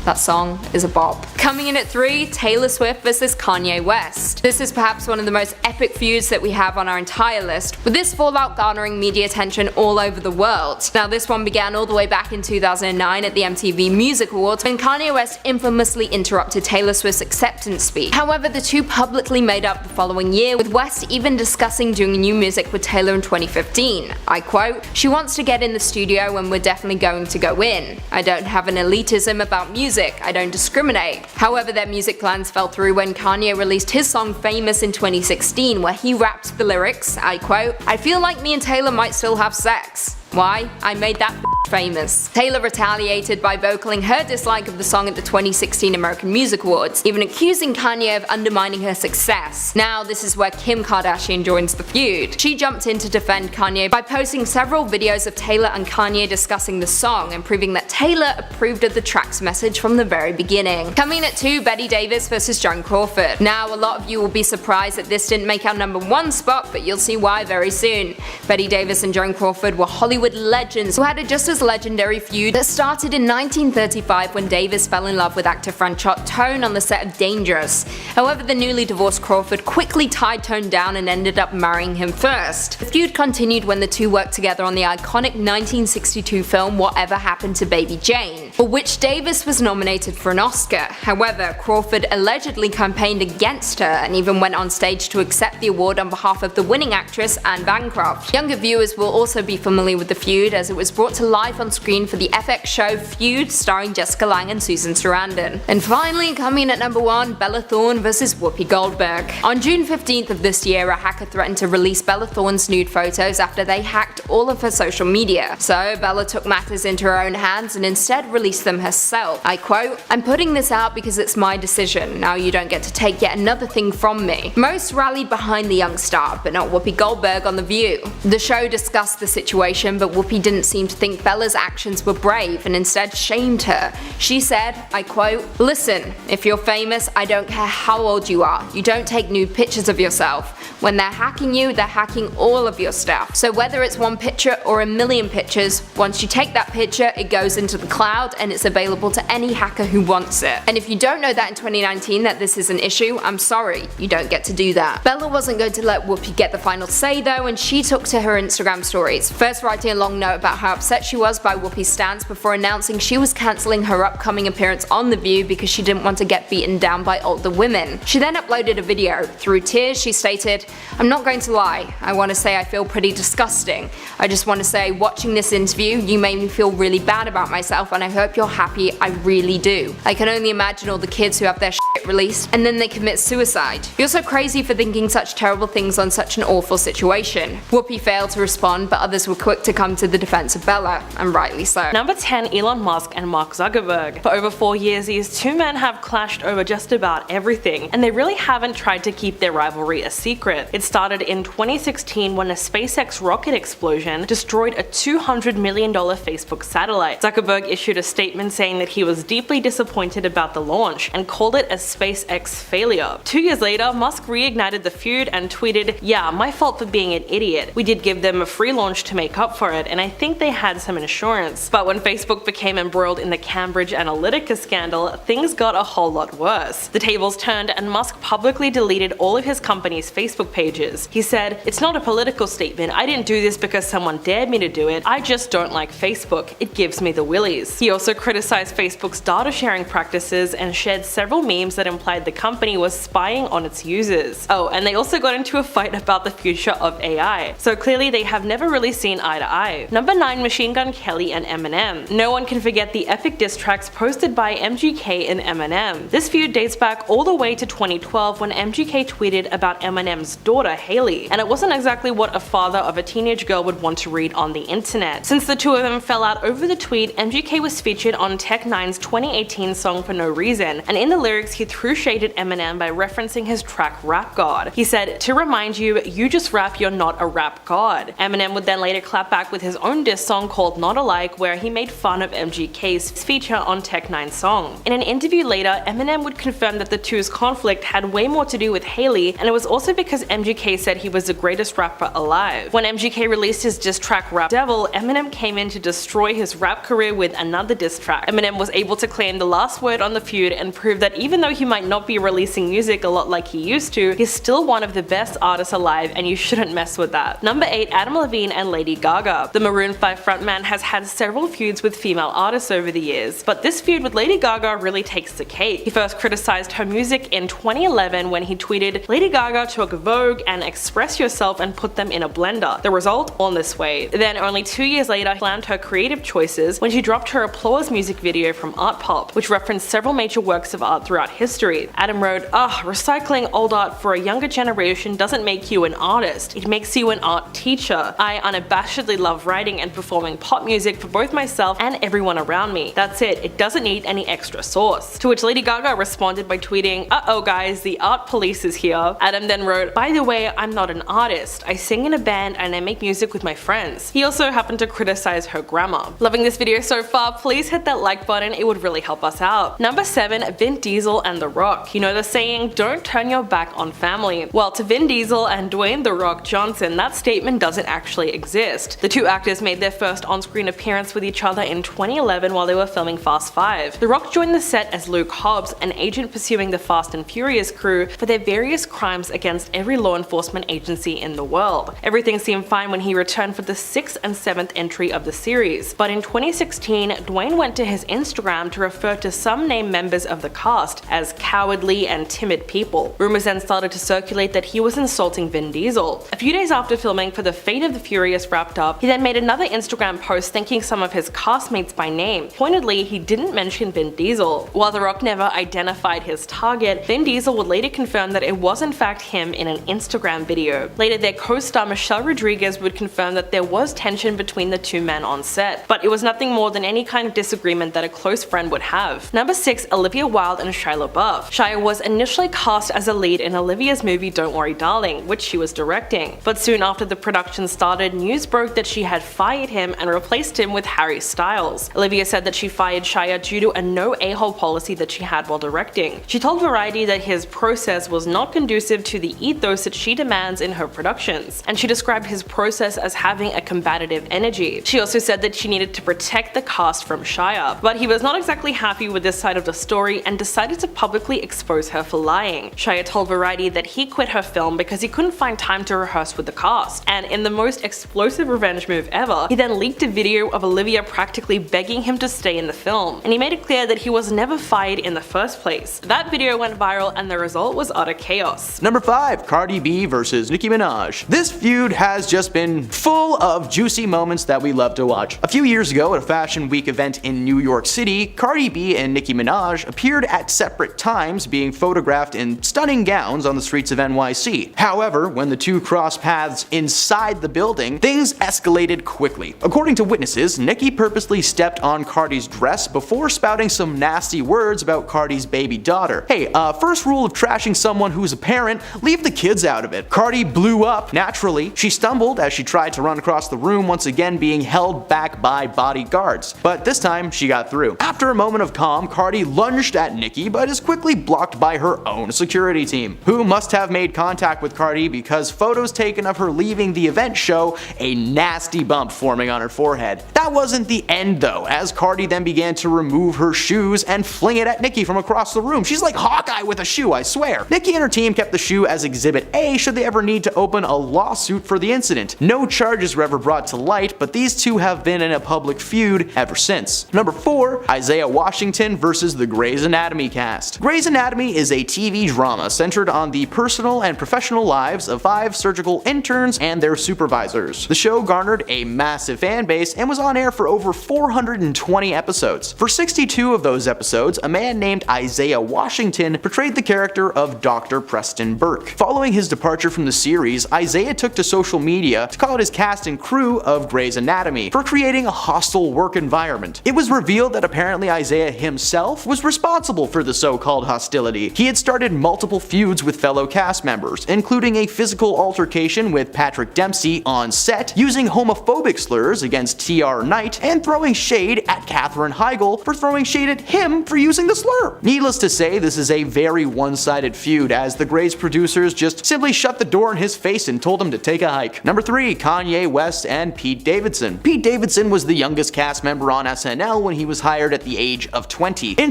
That song is a bop. Coming in at 3, Taylor Swift vs Kanye West. This is perhaps one of the most epic feuds that we have on our entire list, with this fallout garnering media attention all over the world. Now this one began all the way back in 2009 at the MTV Music Awards when Kanye West infamously interrupted Taylor Swift's acceptance speech. However, the two publicly made up the following year, with West even discussing doing new music with Taylor in 2015. I quote, "She wants to get in the studio and we're definitely going to go in. I don't have an elitism about music. I don't discriminate." However, their music plans fell through when Kanye released his song Famous in 2016, where he rapped the lyrics, I quote, "I feel like me and Taylor might still have sex. Why? I made that famous. Taylor retaliated by vocaling her dislike of the song at the 2016 American Music Awards, even accusing Kanye of undermining her success. Now this is where Kim Kardashian joins the feud. She jumped in to defend Kanye by posting several videos of Taylor and Kanye discussing the song and proving that Taylor approved of the track's message from the very beginning. Coming at 2, Betty Davis vs Joan Crawford. Now a lot of you will be surprised that this didn't make our #1 spot, but you'll see why very soon. Betty Davis and Joan Crawford were Hollywood legends who had a just as legendary feud that started in 1935 when Davis fell in love with actor Franchot Tone on the set of Dangerous. However, the newly divorced Crawford quickly tied Tone down and ended up marrying him first. The feud continued when the two worked together on the iconic 1962 film Whatever Happened to Baby Jane, for which Davis was nominated for an Oscar. However, Crawford allegedly campaigned against her and even went on stage to accept the award on behalf of the winning actress Anne Bancroft. Younger viewers will also be familiar with the feud as it was brought to life on screen for the FX show Feuds starring Jessica Lange and Susan Sarandon. And finally, coming at #1, Bella Thorne vs Whoopi Goldberg. On June 15th of this year, a hacker threatened to release Bella Thorne's nude photos after they hacked all of her social media. So Bella took matters into her own hands and instead released them herself. I quote, "I'm putting this out because it's my decision. Now you don't get to take yet another thing from me." Most rallied behind the young star, but not Whoopi Goldberg on The View. The show discussed the situation, but Whoopi didn't seem to think Bella's actions were brave and instead shamed her. She said, I quote, "Listen, if you're famous, I don't care how old you are. You don't take nude pictures of yourself. When they're hacking you, they're hacking all of your stuff. So whether it's one picture or a million pictures, once you take that picture, it goes into the cloud and it's available to any hacker who wants it. And if you don't know that in 2019 that this is an issue, I'm sorry, you don't get to do that." Bella wasn't going to let Whoopi get the final say though, and she took to her Instagram stories, first writing a long note about how upset she was by Whoopi's stance before announcing she was cancelling her upcoming appearance on The View because she didn't want to get beaten down by older women. She then uploaded a video. Through tears, she stated, "I'm not going to lie, I want to say I feel pretty disgusting. I just want to say, watching this interview, you made me feel really bad about myself and I hope you're happy, I really do. I can only imagine all the kids who have their shit released and then they commit suicide. You're so crazy for thinking such terrible things on such an awful situation." Whoopi failed to respond, but others were quick to come to the defense of Bella, and rightly so. #10, Elon Musk and Mark Zuckerberg. For over 4 years, these two men have clashed over just about everything, and they really haven't tried to keep their rivalry a secret. It started in 2016 when a SpaceX rocket explosion destroyed a $200 million Facebook satellite. Zuckerberg issued a statement saying that he was deeply disappointed about the launch and called it a SpaceX failure. 2 years later, Musk reignited the feud and tweeted, "Yeah, my fault for being an idiot. We did give them a free launch to make up for it, and I think they had some insurance." But when Facebook became embroiled in the Cambridge Analytica scandal, things got a whole lot worse. The tables turned and Musk publicly deleted all of his company's Facebook pages. He said, "It's not a political statement. I didn't do this because someone dared me to do it. I just don't like Facebook. It gives me the willies." He also criticized Facebook's data sharing practices and shared several memes that implied the company was spying on its users. Oh, and they also got into a fight about the future of AI. So clearly they have never really seen eye to eye. #9, Machine Gun Kelly and Eminem. No one can forget the epic diss tracks posted by MGK and Eminem. This feud dates back all the way to 2012 when MGK tweeted about Eminem's daughter Hailey, and it wasn't exactly what a father of a teenage girl would want to read on the internet. Since the two of them fell out over the tweet, MGK was featured on Tech-9's 2018 song For No Reason, and in the lyrics he threw shade at Eminem by referencing his track Rap God. He said, "To remind you, you just rap, you're not a rap god." Eminem would then later clap back with his own diss song called Not Alike, where he made fun of MGK's feature on Tech-9's song. In an interview later, Eminem would confirm that the two's conflict had way more to do with Hailey, and it was also because MGK said he was the greatest rapper alive. When MGK released his diss track Rap Devil, Eminem came in to destroy his rap career with another diss track. Eminem was able to claim the last word on the feud and prove that even though he might not be releasing music a lot like he used to, he's still one of the best artists alive and you shouldn't mess with that. #8, Adam Levine and Lady Gaga. The Maroon 5 frontman has had several feuds with female artists over the years, but this feud with Lady Gaga really takes the cake. He first criticized her music in 2011 when he tweeted, "Lady Gaga took Vogue and Express Yourself and put them in a blender. The result? On this way." Then only 2 years later, he slammed her creative choices when she dropped her Applause music video from Art Pop, which referenced several major works of art throughout history. Adam wrote, recycling old art for a younger generation doesn't make you an artist, it makes you an art teacher. I unabashedly love writing and performing pop music for both myself and everyone around me. That's it doesn't need any extra sauce. To which Lady Gaga responded by tweeting, uh-oh guys, the art police is here. Adam then wrote, by the way, I'm not an artist. I sing in a band and I make music with my friends. He also happened to criticize her grammar. Loving this video so far, please hit that like button, it would really help us out. Number 7, Vin Diesel and The Rock. You know the saying, don't turn your back on family. Well, to Vin Diesel and Dwayne The Rock Johnson, that statement doesn't actually exist. The two actors made their first on-screen appearance with each other in 2011 while they were filming Fast 5. The Rock joined the set as Luke Hobbs, an agent pursuing the Fast and Furious crew for their various crimes against every law enforcement agency in the world. Everything seemed fine when he returned for the 6th and 7th entry of the series, but in 2016, Dwayne went to his Instagram to refer to some named members of the cast as cowardly and timid people. Rumors then started to circulate that he was insulting Vin Diesel. A few days after filming for The Fate of the Furious wrapped up, he then made another Instagram post thanking some of his castmates by name. Pointedly, he didn't mention Vin Diesel. While The Rock never identified his target, Vin Diesel would later confirm that it was in fact him in an Instagram video. Later, their co-star Michelle Rodriguez would confirm that there was tension between the two men on set, but it was nothing more than any kind of disagreement that a close friend would have. Number 6, Olivia Wilde and Shia LaBeouf. Shia was initially cast as a lead in Olivia's movie Don't Worry Darling, which she was directing, but soon after the production started, news broke that she had fired him and replaced him with Harry Styles. Olivia said that she fired Shia due to a no a-hole policy that she had while directing. She told Variety that his process was not conducive to the ethos that she demands in her productions, and she described his process as having a combative energy. She also said that she needed to protect the cast from Shia, but he was not exactly happy with this side of the story and decided to publicly expose her for lying. Shia told Variety that he quit her film because he couldn't find time to rehearse with the cast, and in the most explosive revenge move ever, he then leaked a video of Olivia practically begging him to stay in the film, and he made it clear that he was never fired in the first place. That video went viral and the result was utter chaos. Number 5, Cardi B versus Nicki Minaj. This feud has just been full of juicy moments that we love to watch. A few years ago at a Fashion Week event in New York City, Cardi B and Nicki Minaj appeared at separate times being photographed in stunning gowns on the streets of NYC. However, when the two crossed paths inside the building, things escalated quickly. According to witnesses, Nicki purposely stepped on Cardi's dress before spouting some nasty words about Cardi's baby daughter. Hey, first rule of trashing someone who's a parent, leave the kids out of it. Cardi blew up naturally. She stumbled as she tried to run across the room, once again being held back by bodyguards. But this time, she got through. After a moment of calm, Cardi lunged at Nicki, but is quickly blocked by her own security team, who must have made contact with Cardi because photos taken of her leaving the event show a nasty bump forming on her forehead. That wasn't the end though, as Cardi then began to remove her shoes and fling it at Nicki from across the room. She's like Hawkeye with a shoe, I swear. Nicki and her team kept the shoe as Exhibit A should they ever need to open a lawsuit for the incident. No charges were ever brought to light, but these two have been in a public feud ever since. Number 4, Isaiah Washington versus the Grey's Anatomy cast. Grey's Anatomy is a TV drama centered on the personal and professional lives of 5 surgical interns and their supervisors. The show garnered a massive fan base and was on air for over 420 episodes. For 62 of those episodes, a man named Isaiah Washington portrayed the character of Dr. Preston Burke. Following his departure from the series, Isaiah took to social media to call out his cast and crew of Grey's Anatomy for creating a hostile work environment. It was revealed that apparently Isaiah himself was responsible for the so-called hostility. He had started multiple feuds with fellow cast members, including a physical altercation with Patrick Dempsey on set, using homophobic slurs against T.R. Knight, and throwing shade at Katherine Heigl for throwing shade at him for using the slur. Needless to say, this is a very one-sided feud, as the Grey's producers just simply shut the door in his face and told him to take a hike. Number 3, Kanye West and Pete Davidson. Pete Davidson was the youngest cast member on SNL when he was hired at the age of 20. In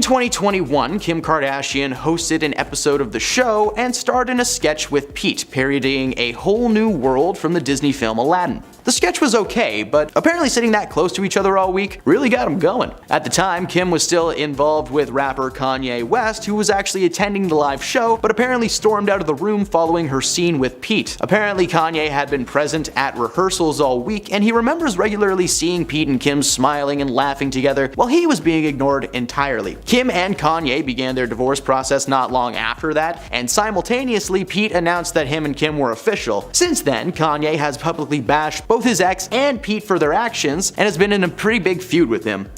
2021, Kim Kardashian hosted an episode of the show and starred in a sketch with Pete, parodying A Whole New World from the Disney film Aladdin. The The sketch was okay, but apparently sitting that close to each other all week really got them going. At the time, Kim was still involved with rapper Kanye West, who was actually attending the live show, but apparently stormed out of the room following her scene with Pete. Apparently, Kanye had been present at rehearsals all week, and he remembers regularly seeing Pete and Kim smiling and laughing together while he was being ignored entirely. Kim and Kanye began their divorce process not long after that, and simultaneously Pete announced that him and Kim were official. Since then, Kanye has publicly bashed both his ex and Pete for their actions, and has been in a pretty big feud with him.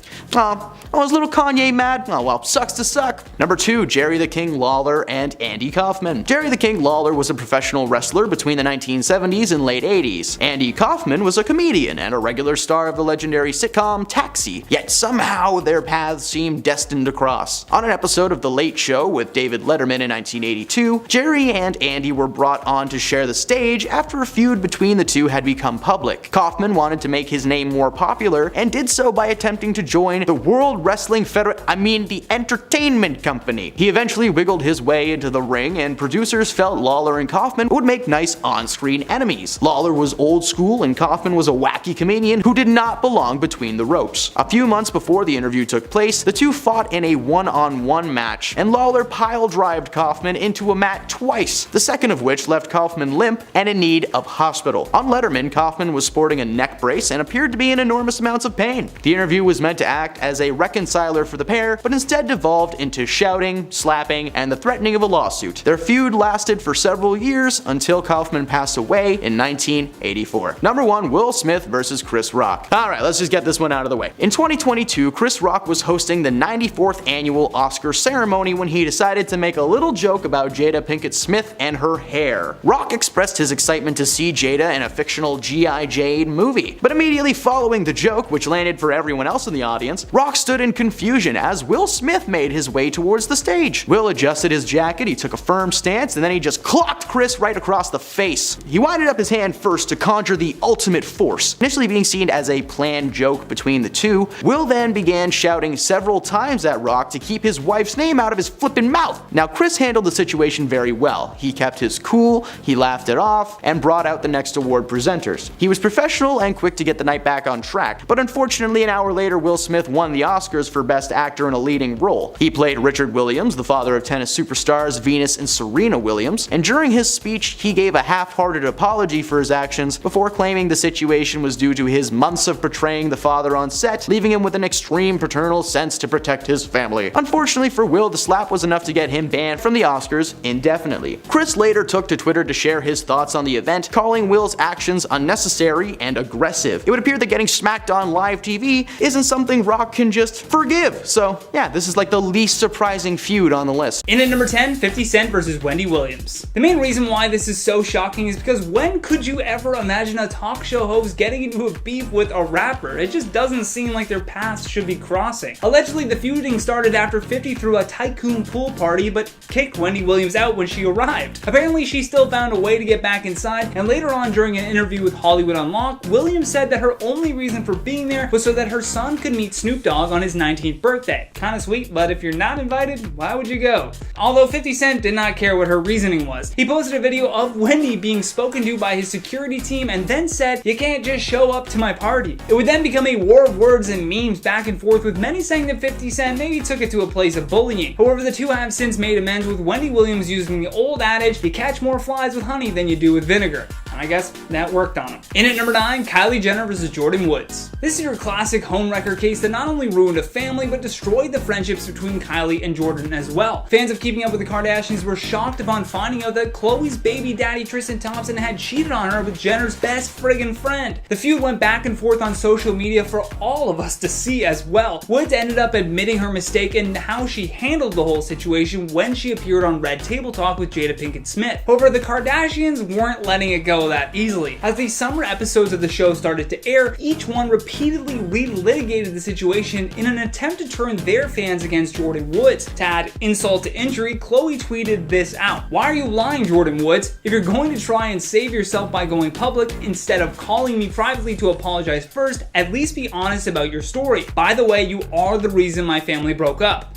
Was little Kanye mad? Oh well, sucks to suck. Number 2, Jerry the King Lawler and Andy Kaufman. Jerry the King Lawler was a professional wrestler between the 1970s and late 80s. Andy Kaufman was a comedian and a regular star of the legendary sitcom Taxi, yet somehow their paths seemed destined to cross. On an episode of The Late Show with David Letterman in 1982, Jerry and Andy were brought on to share the stage after a feud between the two had become public. Kaufman wanted to make his name more popular and did so by attempting to join the World Wrestling the Entertainment Company. He eventually wiggled his way into the ring, and producers felt Lawler and Kaufman would make nice on-screen enemies. Lawler was old school and Kaufman was a wacky comedian who did not belong between the ropes. A few months before the interview took place, the two fought in a one-on-one match, and Lawler pile-drived Kaufman into a mat twice, the second of which left Kaufman limp and in need of hospital. On Letterman, Kaufman was sporting a neck brace and appeared to be in enormous amounts of pain. The interview was meant to act as a reconciler for the pair, but instead devolved into shouting, slapping, and the threatening of a lawsuit. Their feud lasted for several years until Kaufman passed away in 1984. Number 1, Will Smith versus Chris Rock. Alright, let's just get this one out of the way. In 2022, Chris Rock was hosting the 94th annual Oscar ceremony when he decided to make a little joke about Jada Pinkett Smith and her hair. Rock expressed his excitement to see Jada in a fictional G.I. Jane movie, but immediately following the joke, which landed for everyone else in the audience, Rock stood in confusion as Will Smith made his way towards the stage. Will adjusted his jacket, he took a firm stance, and then he just clocked Chris right across the face. He winded up his hand first to conjure the ultimate force. Initially being seen as a planned joke between the two, Will then began shouting several times at Rock to keep his wife's name out of his flippin' mouth. Now Chris handled the situation very well. He kept his cool, he laughed it off, and brought out the next award presenters. He was professional and quick to get the night back on track, but unfortunately an hour later Will Smith won the Oscars for Best Actor in a Leading Role. He played Richard Williams, the father of tennis superstars Venus and Serena Williams, and during his speech he gave a half-hearted apology for his actions before claiming the situation was due to his months of portraying the father on set, leaving him with an extreme paternal sense to protect his family. Unfortunately for Will, the slap was enough to get him banned from the Oscars indefinitely. Chris later took to Twitter to share his thoughts on the event, calling Will's actions unnecessary and aggressive. It would appear that getting smacked on live TV isn't something Rock can just forgive. So yeah, this is like the least surprising feud on the list. In at number 10, 50 Cent versus Wendy Williams. The main reason why this is so shocking is because when could you ever imagine a talk show host getting into a beef with a rapper? It just doesn't seem like their paths should be crossing. Allegedly, the feuding started after 50 threw a tycoon pool party but kicked Wendy Williams out when she arrived. Apparently, she still found a way to get back inside, and later on during an interview with Hollywood Unlocked, Williams said that her only reason for being there was so that her son could meet Snoop Dogg on his 19th birthday. Kinda sweet, but if you're not invited, why would you go? Although 50 Cent did not care what her reasoning was. He posted a video of Wendy being spoken to by his security team and then said, "You can't just show up to my party." It would then become a war of words and memes back and forth, with many saying that 50 Cent maybe took it to a place of bullying. However, the two have since made amends, with Wendy Williams using the old adage, you catch more flies with honey than you do with vinegar. And I guess that worked on him. In at number 9, Kylie Jenner versus Jordyn Woods. This is your classic homewrecker case that not only ruined a family, but destroyed the friendships between Kylie and Jordyn as well. Fans of Keeping Up with the Kardashians were shocked upon finding out that Khloe's baby daddy Tristan Thompson had cheated on her with Jenner's best friggin' friend. The feud went back and forth on social media for all of us to see as well. Woods ended up admitting her mistake and how she handled the whole situation when she appeared on Red Table Talk with Jada Pinkett Smith. However, the Kardashians weren't letting it go that easily. As the summer episodes of the show started to air, each one repeatedly relitigated the situation in an attempt to turn their fans against Jordyn Woods. To add insult to injury, Khloe tweeted this out: "Why are you lying, Jordyn Woods? If you're going to try and save yourself by going public, instead of calling me privately to apologize first, at least be honest about your story. By the way, you are the reason my family broke up."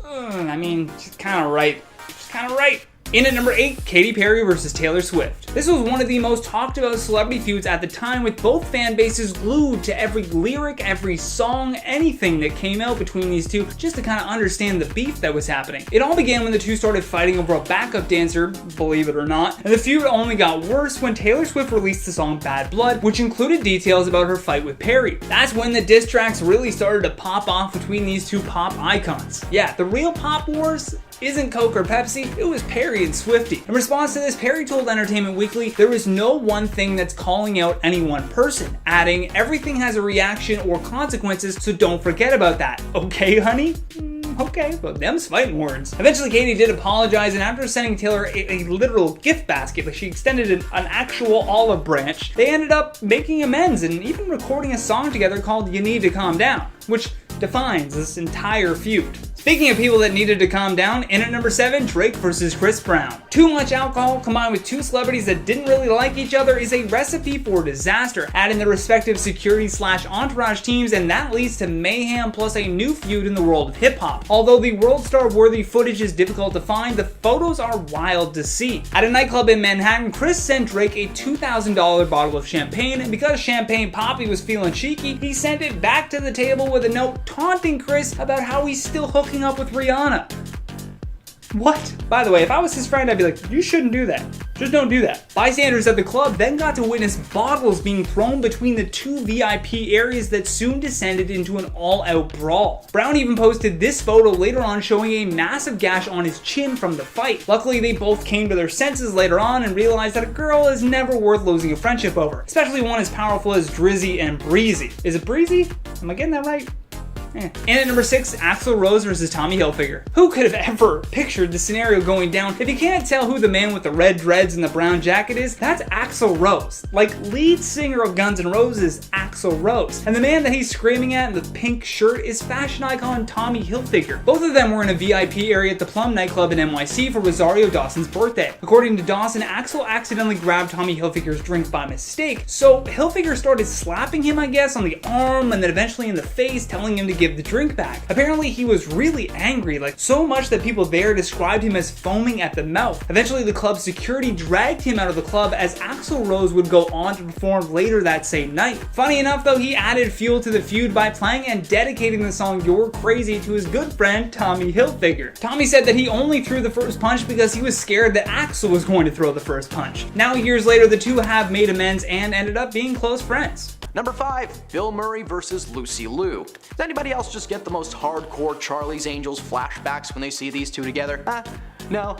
I mean, she's kind of right. She's kind of right. In at number 8, Katy Perry versus Taylor Swift. This was one of the most talked about celebrity feuds at the time, with both fan bases glued to every lyric, every song, anything that came out between these two, just to kind of understand the beef that was happening. It all began when the two started fighting over a backup dancer, believe it or not, and the feud only got worse when Taylor Swift released the song Bad Blood, which included details about her fight with Perry. That's when the diss tracks really started to pop off between these two pop icons. Yeah, the real pop wars isn't Coke or Pepsi, it was Perry and Swiftie. In response to this, Perry told Entertainment Weekly, "There is no one thing that's calling out any one person," adding, "Everything has a reaction or consequences, so don't forget about that. Okay, honey?" Okay, but them's fighting words. Eventually, Katy did apologize, and after sending Taylor a literal gift basket, like she extended an actual olive branch, they ended up making amends and even recording a song together called "You Need to Calm Down," which defines this entire feud. Speaking of people that needed to calm down, in at number 7, Drake versus Chris Brown. Too much alcohol combined with two celebrities that didn't really like each other is a recipe for disaster. Add in the respective security/entourage teams, and that leads to mayhem plus a new feud in the world of hip hop. Although the world star worthy footage is difficult to find, the photos are wild to see. At a nightclub in Manhattan, Chris sent Drake a $2,000 bottle of champagne, and because Champagne Poppy was feeling cheeky, he sent it back to the table with a note taunting Chris about how he's still hooking up with Rihanna. What? By the way, if I was his friend, I'd be like, you shouldn't do that. Just don't do that. Bystanders at the club then got to witness bottles being thrown between the two VIP areas that soon descended into an all-out brawl. Brown even posted this photo later on showing a massive gash on his chin from the fight. Luckily, they both came to their senses later on and realized that a girl is never worth losing a friendship over, especially one as powerful as Drizzy and Breezy. Is it Breezy? Am I getting that right? And at number 6, Axl Rose versus Tommy Hilfiger. Who could have ever pictured the scenario going down? If you can't tell who the man with the red dreads and the brown jacket is, that's Axl Rose. Like, lead singer of Guns N' Roses, Axl Rose. And the man that he's screaming at in the pink shirt is fashion icon Tommy Hilfiger. Both of them were in a VIP area at the Plum nightclub in NYC for Rosario Dawson's birthday. According to Dawson, Axl accidentally grabbed Tommy Hilfiger's drink by mistake, so Hilfiger started slapping him, I guess, on the arm and then eventually in the face, telling him to give the drink back. Apparently he was really angry, like so much that people there described him as foaming at the mouth. Eventually the club's security dragged him out of the club as Axl Rose would go on to perform later that same night. Funny enough though, he added fuel to the feud by playing and dedicating the song "You're Crazy" to his good friend Tommy Hilfiger. Tommy said that he only threw the first punch because he was scared that Axl was going to throw the first punch. Now years later, the two have made amends and ended up being close friends. Number 5, Bill Murray versus Lucy Liu. Does anybody else just get the most hardcore Charlie's Angels flashbacks when they see these two together? No?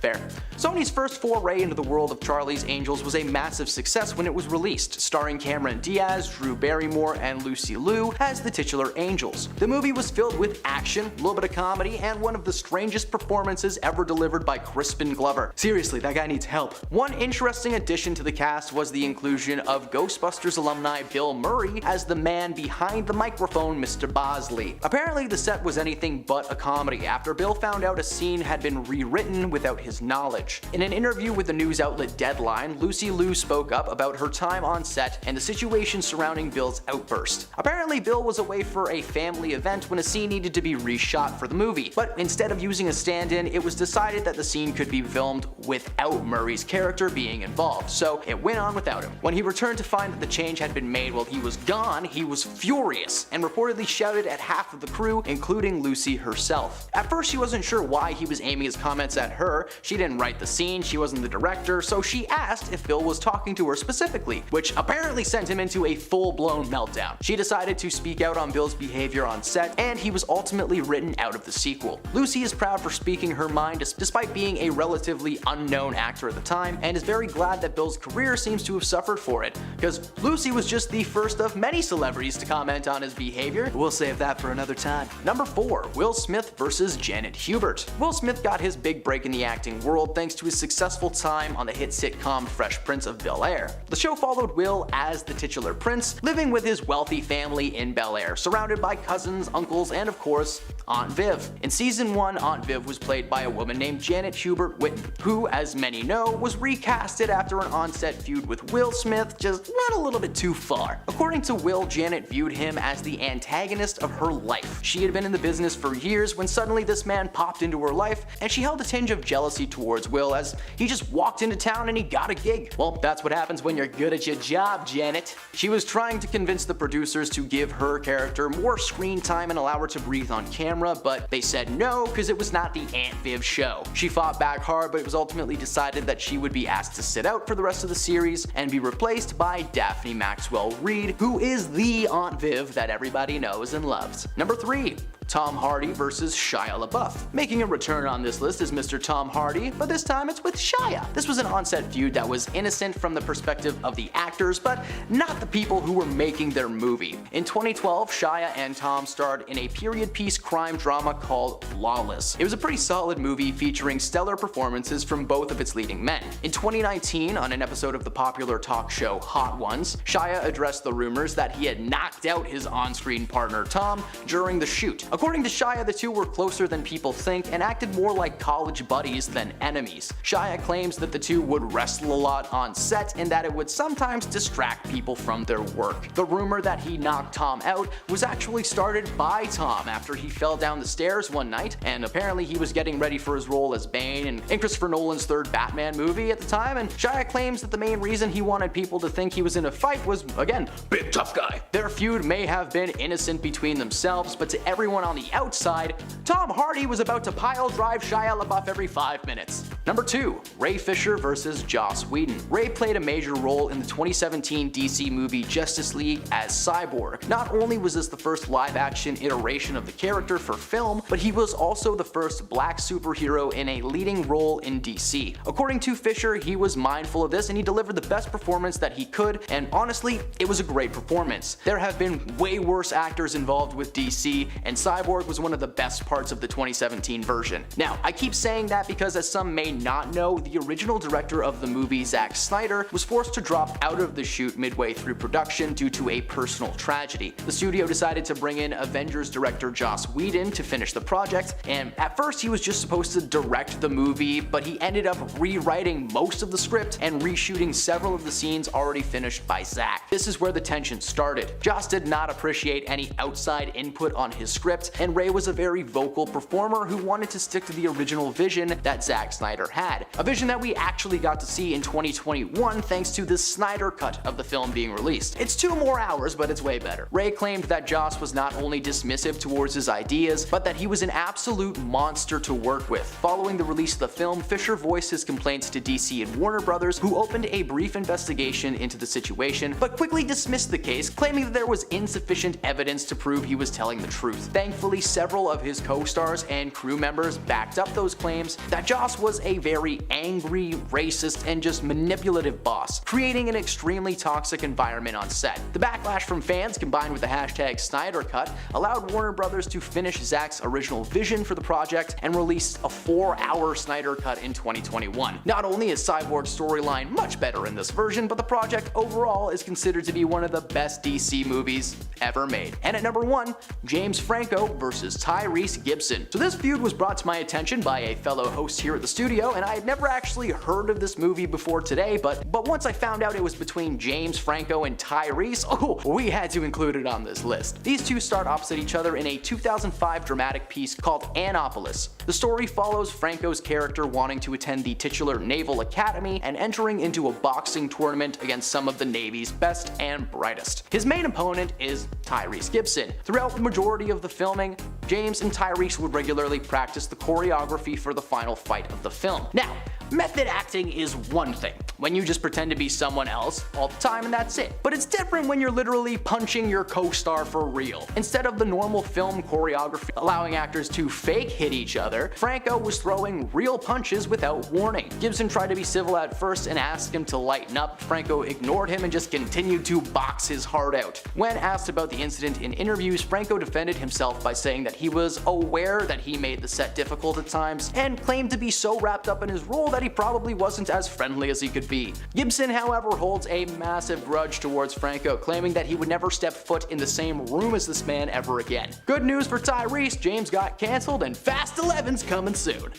Fair. Sony's first foray into the world of Charlie's Angels was a massive success when it was released, starring Cameron Diaz, Drew Barrymore, and Lucy Liu as the titular angels. The movie was filled with action, a little bit of comedy, and one of the strangest performances ever delivered by Crispin Glover. Seriously, that guy needs help. One interesting addition to the cast was the inclusion of Ghostbusters alumni Bill Murray as the man behind the microphone, Mr. Bosley. Apparently, the set was anything but a comedy after Bill found out a scene had been rewritten without his knowledge. In an interview with the news outlet Deadline, Lucy Liu spoke up about her time on set and the situation surrounding Bill's outburst. Apparently, Bill was away for a family event when a scene needed to be reshot for the movie, but instead of using a stand-in, it was decided that the scene could be filmed without Murray's character being involved, so it went on without him. When he returned to find that the change had been made while he was gone, he was furious and reportedly shouted at half of the crew, including Lucy herself. At first, she wasn't sure why he was aiming his comments at her. She didn't write the scene, she wasn't the director, so she asked if Bill was talking to her specifically, which apparently sent him into a full-blown meltdown. She decided to speak out on Bill's behavior on set, and he was ultimately written out of the sequel. Lucy is proud for speaking her mind despite being a relatively unknown actor at the time, and is very glad that Bill's career seems to have suffered for it, because Lucy was just the first of many celebrities to comment on his behavior. We'll save that for another time. Number 4, Will Smith versus Janet Hubert. Will Smith got his big break in the acting world thanks to his successful time on the hit sitcom Fresh Prince of Bel-Air. The show followed Will as the titular prince, living with his wealthy family in Bel-Air, surrounded by cousins, uncles, and of course, Aunt Viv. In season 1, Aunt Viv was played by a woman named Janet Hubert Whitten, who, as many know, was recasted after an on-set feud with Will Smith just went a little bit too far. According to Will, Janet viewed him as the antagonist of her life. She had been in the business for years when suddenly this man popped into her life, and she held a tinge of jealousy jealousy towards Will as he just walked into town and he got a gig. Well, that's what happens when you're good at your job, Janet. She was trying to convince the producers to give her character more screen time and allow her to breathe on camera, but they said no because it was not the Aunt Viv show. She fought back hard, but it was ultimately decided that she would be asked to sit out for the rest of the series and be replaced by Daphne Maxwell Reid, who is the Aunt Viv that everybody knows and loves. Number 3. Tom Hardy versus Shia LaBeouf. Making a return on this list is Mr. Tom Hardy, but this time it's with Shia. This was an on-set feud that was innocent from the perspective of the actors, but not the people who were making their movie. In 2012, Shia and Tom starred in a period piece crime drama called Lawless. It was a pretty solid movie featuring stellar performances from both of its leading men. In 2019, on an episode of the popular talk show Hot Ones, Shia addressed the rumors that he had knocked out his on-screen partner Tom during the shoot. According to Shia, the two were closer than people think and acted more like college buddies than enemies. Shia claims that the two would wrestle a lot on set and that it would sometimes distract people from their work. The rumor that he knocked Tom out was actually started by Tom after he fell down the stairs one night, and apparently he was getting ready for his role as Bane in Christopher Nolan's third Batman movie at the time, and Shia claims that the main reason he wanted people to think he was in a fight was, again, big tough guy. Their feud may have been innocent between themselves, but to everyone on the outside, Tom Hardy was about to pile drive Shia LaBeouf every 5 minutes. Number 2. Ray Fisher versus Joss Whedon. Ray played a major role in the 2017 DC movie Justice League as Cyborg. Not only was this the first live-action iteration of the character for film, but he was also the first black superhero in a leading role in DC. According to Fisher, he was mindful of this and he delivered the best performance that he could, and honestly, it was a great performance. There have been way worse actors involved with DC, and Cyborg was one of the best parts of the 2017 version. Now, I keep saying that because, as some may not know, the original director of the movie, Zack Snyder, was forced to drop out of the shoot midway through production due to a personal tragedy. The studio decided to bring in Avengers director Joss Whedon to finish the project, and at first he was just supposed to direct the movie, but he ended up rewriting most of the script and reshooting several of the scenes already finished by Zack. This is where the tension started. Joss did not appreciate any outside input on his script, and Ray was a very vocal performer who wanted to stick to the original vision that Zack Snyder had. A vision that we actually got to see in 2021 thanks to the Snyder cut of the film being released. It's 2 more hours, but it's way better. Ray claimed that Joss was not only dismissive towards his ideas, but that he was an absolute monster to work with. Following the release of the film, Fisher voiced his complaints to DC and Warner Brothers, who opened a brief investigation into the situation, but quickly dismissed the case, claiming that there was insufficient evidence to prove he was telling the truth. Thankfully, several of his co-stars and crew members backed up those claims that Joss was a very angry, racist, and just manipulative boss, creating an extremely toxic environment on set. The backlash from fans, combined with the hashtag Snyder Cut, allowed Warner Brothers to finish Zack's original vision for the project and release a 4-hour Snyder Cut in 2021. Not only is Cyborg's storyline much better in this version, but the project overall is considered to be one of the best DC movies ever made. And at number 1, James Franco versus Tyrese Gibson. So this feud was brought to my attention by a fellow host here at the studio, and I had never actually heard of this movie before today, but once I found out it was between James Franco and Tyrese, we had to include it on this list. These two starred opposite each other in a 2005 dramatic piece called Annapolis. The story follows Franco's character wanting to attend the titular Naval Academy and entering into a boxing tournament against some of the Navy's best and brightest. His main opponent is Tyrese Gibson. Throughout the majority of the filming, James and Tyrese would regularly practice the choreography for the final fight of the film. Now, method acting is one thing, when you just pretend to be someone else all the time and that's it. But it's different when you're literally punching your co-star for real. Instead of the normal film choreography allowing actors to fake hit each other, Franco was throwing real punches without warning. Gibson tried to be civil at first and asked him to lighten up. Franco ignored him and just continued to box his heart out. When asked about the incident in interviews, Franco defended himself by saying that he was aware that he made the set difficult at times and claimed to be so wrapped up in his role that he probably wasn't as friendly as he could be. Gibson, however, holds a massive grudge towards Franco, claiming that he would never step foot in the same room as this man ever again. Good news for Tyrese, James got cancelled and Fast 11's coming soon.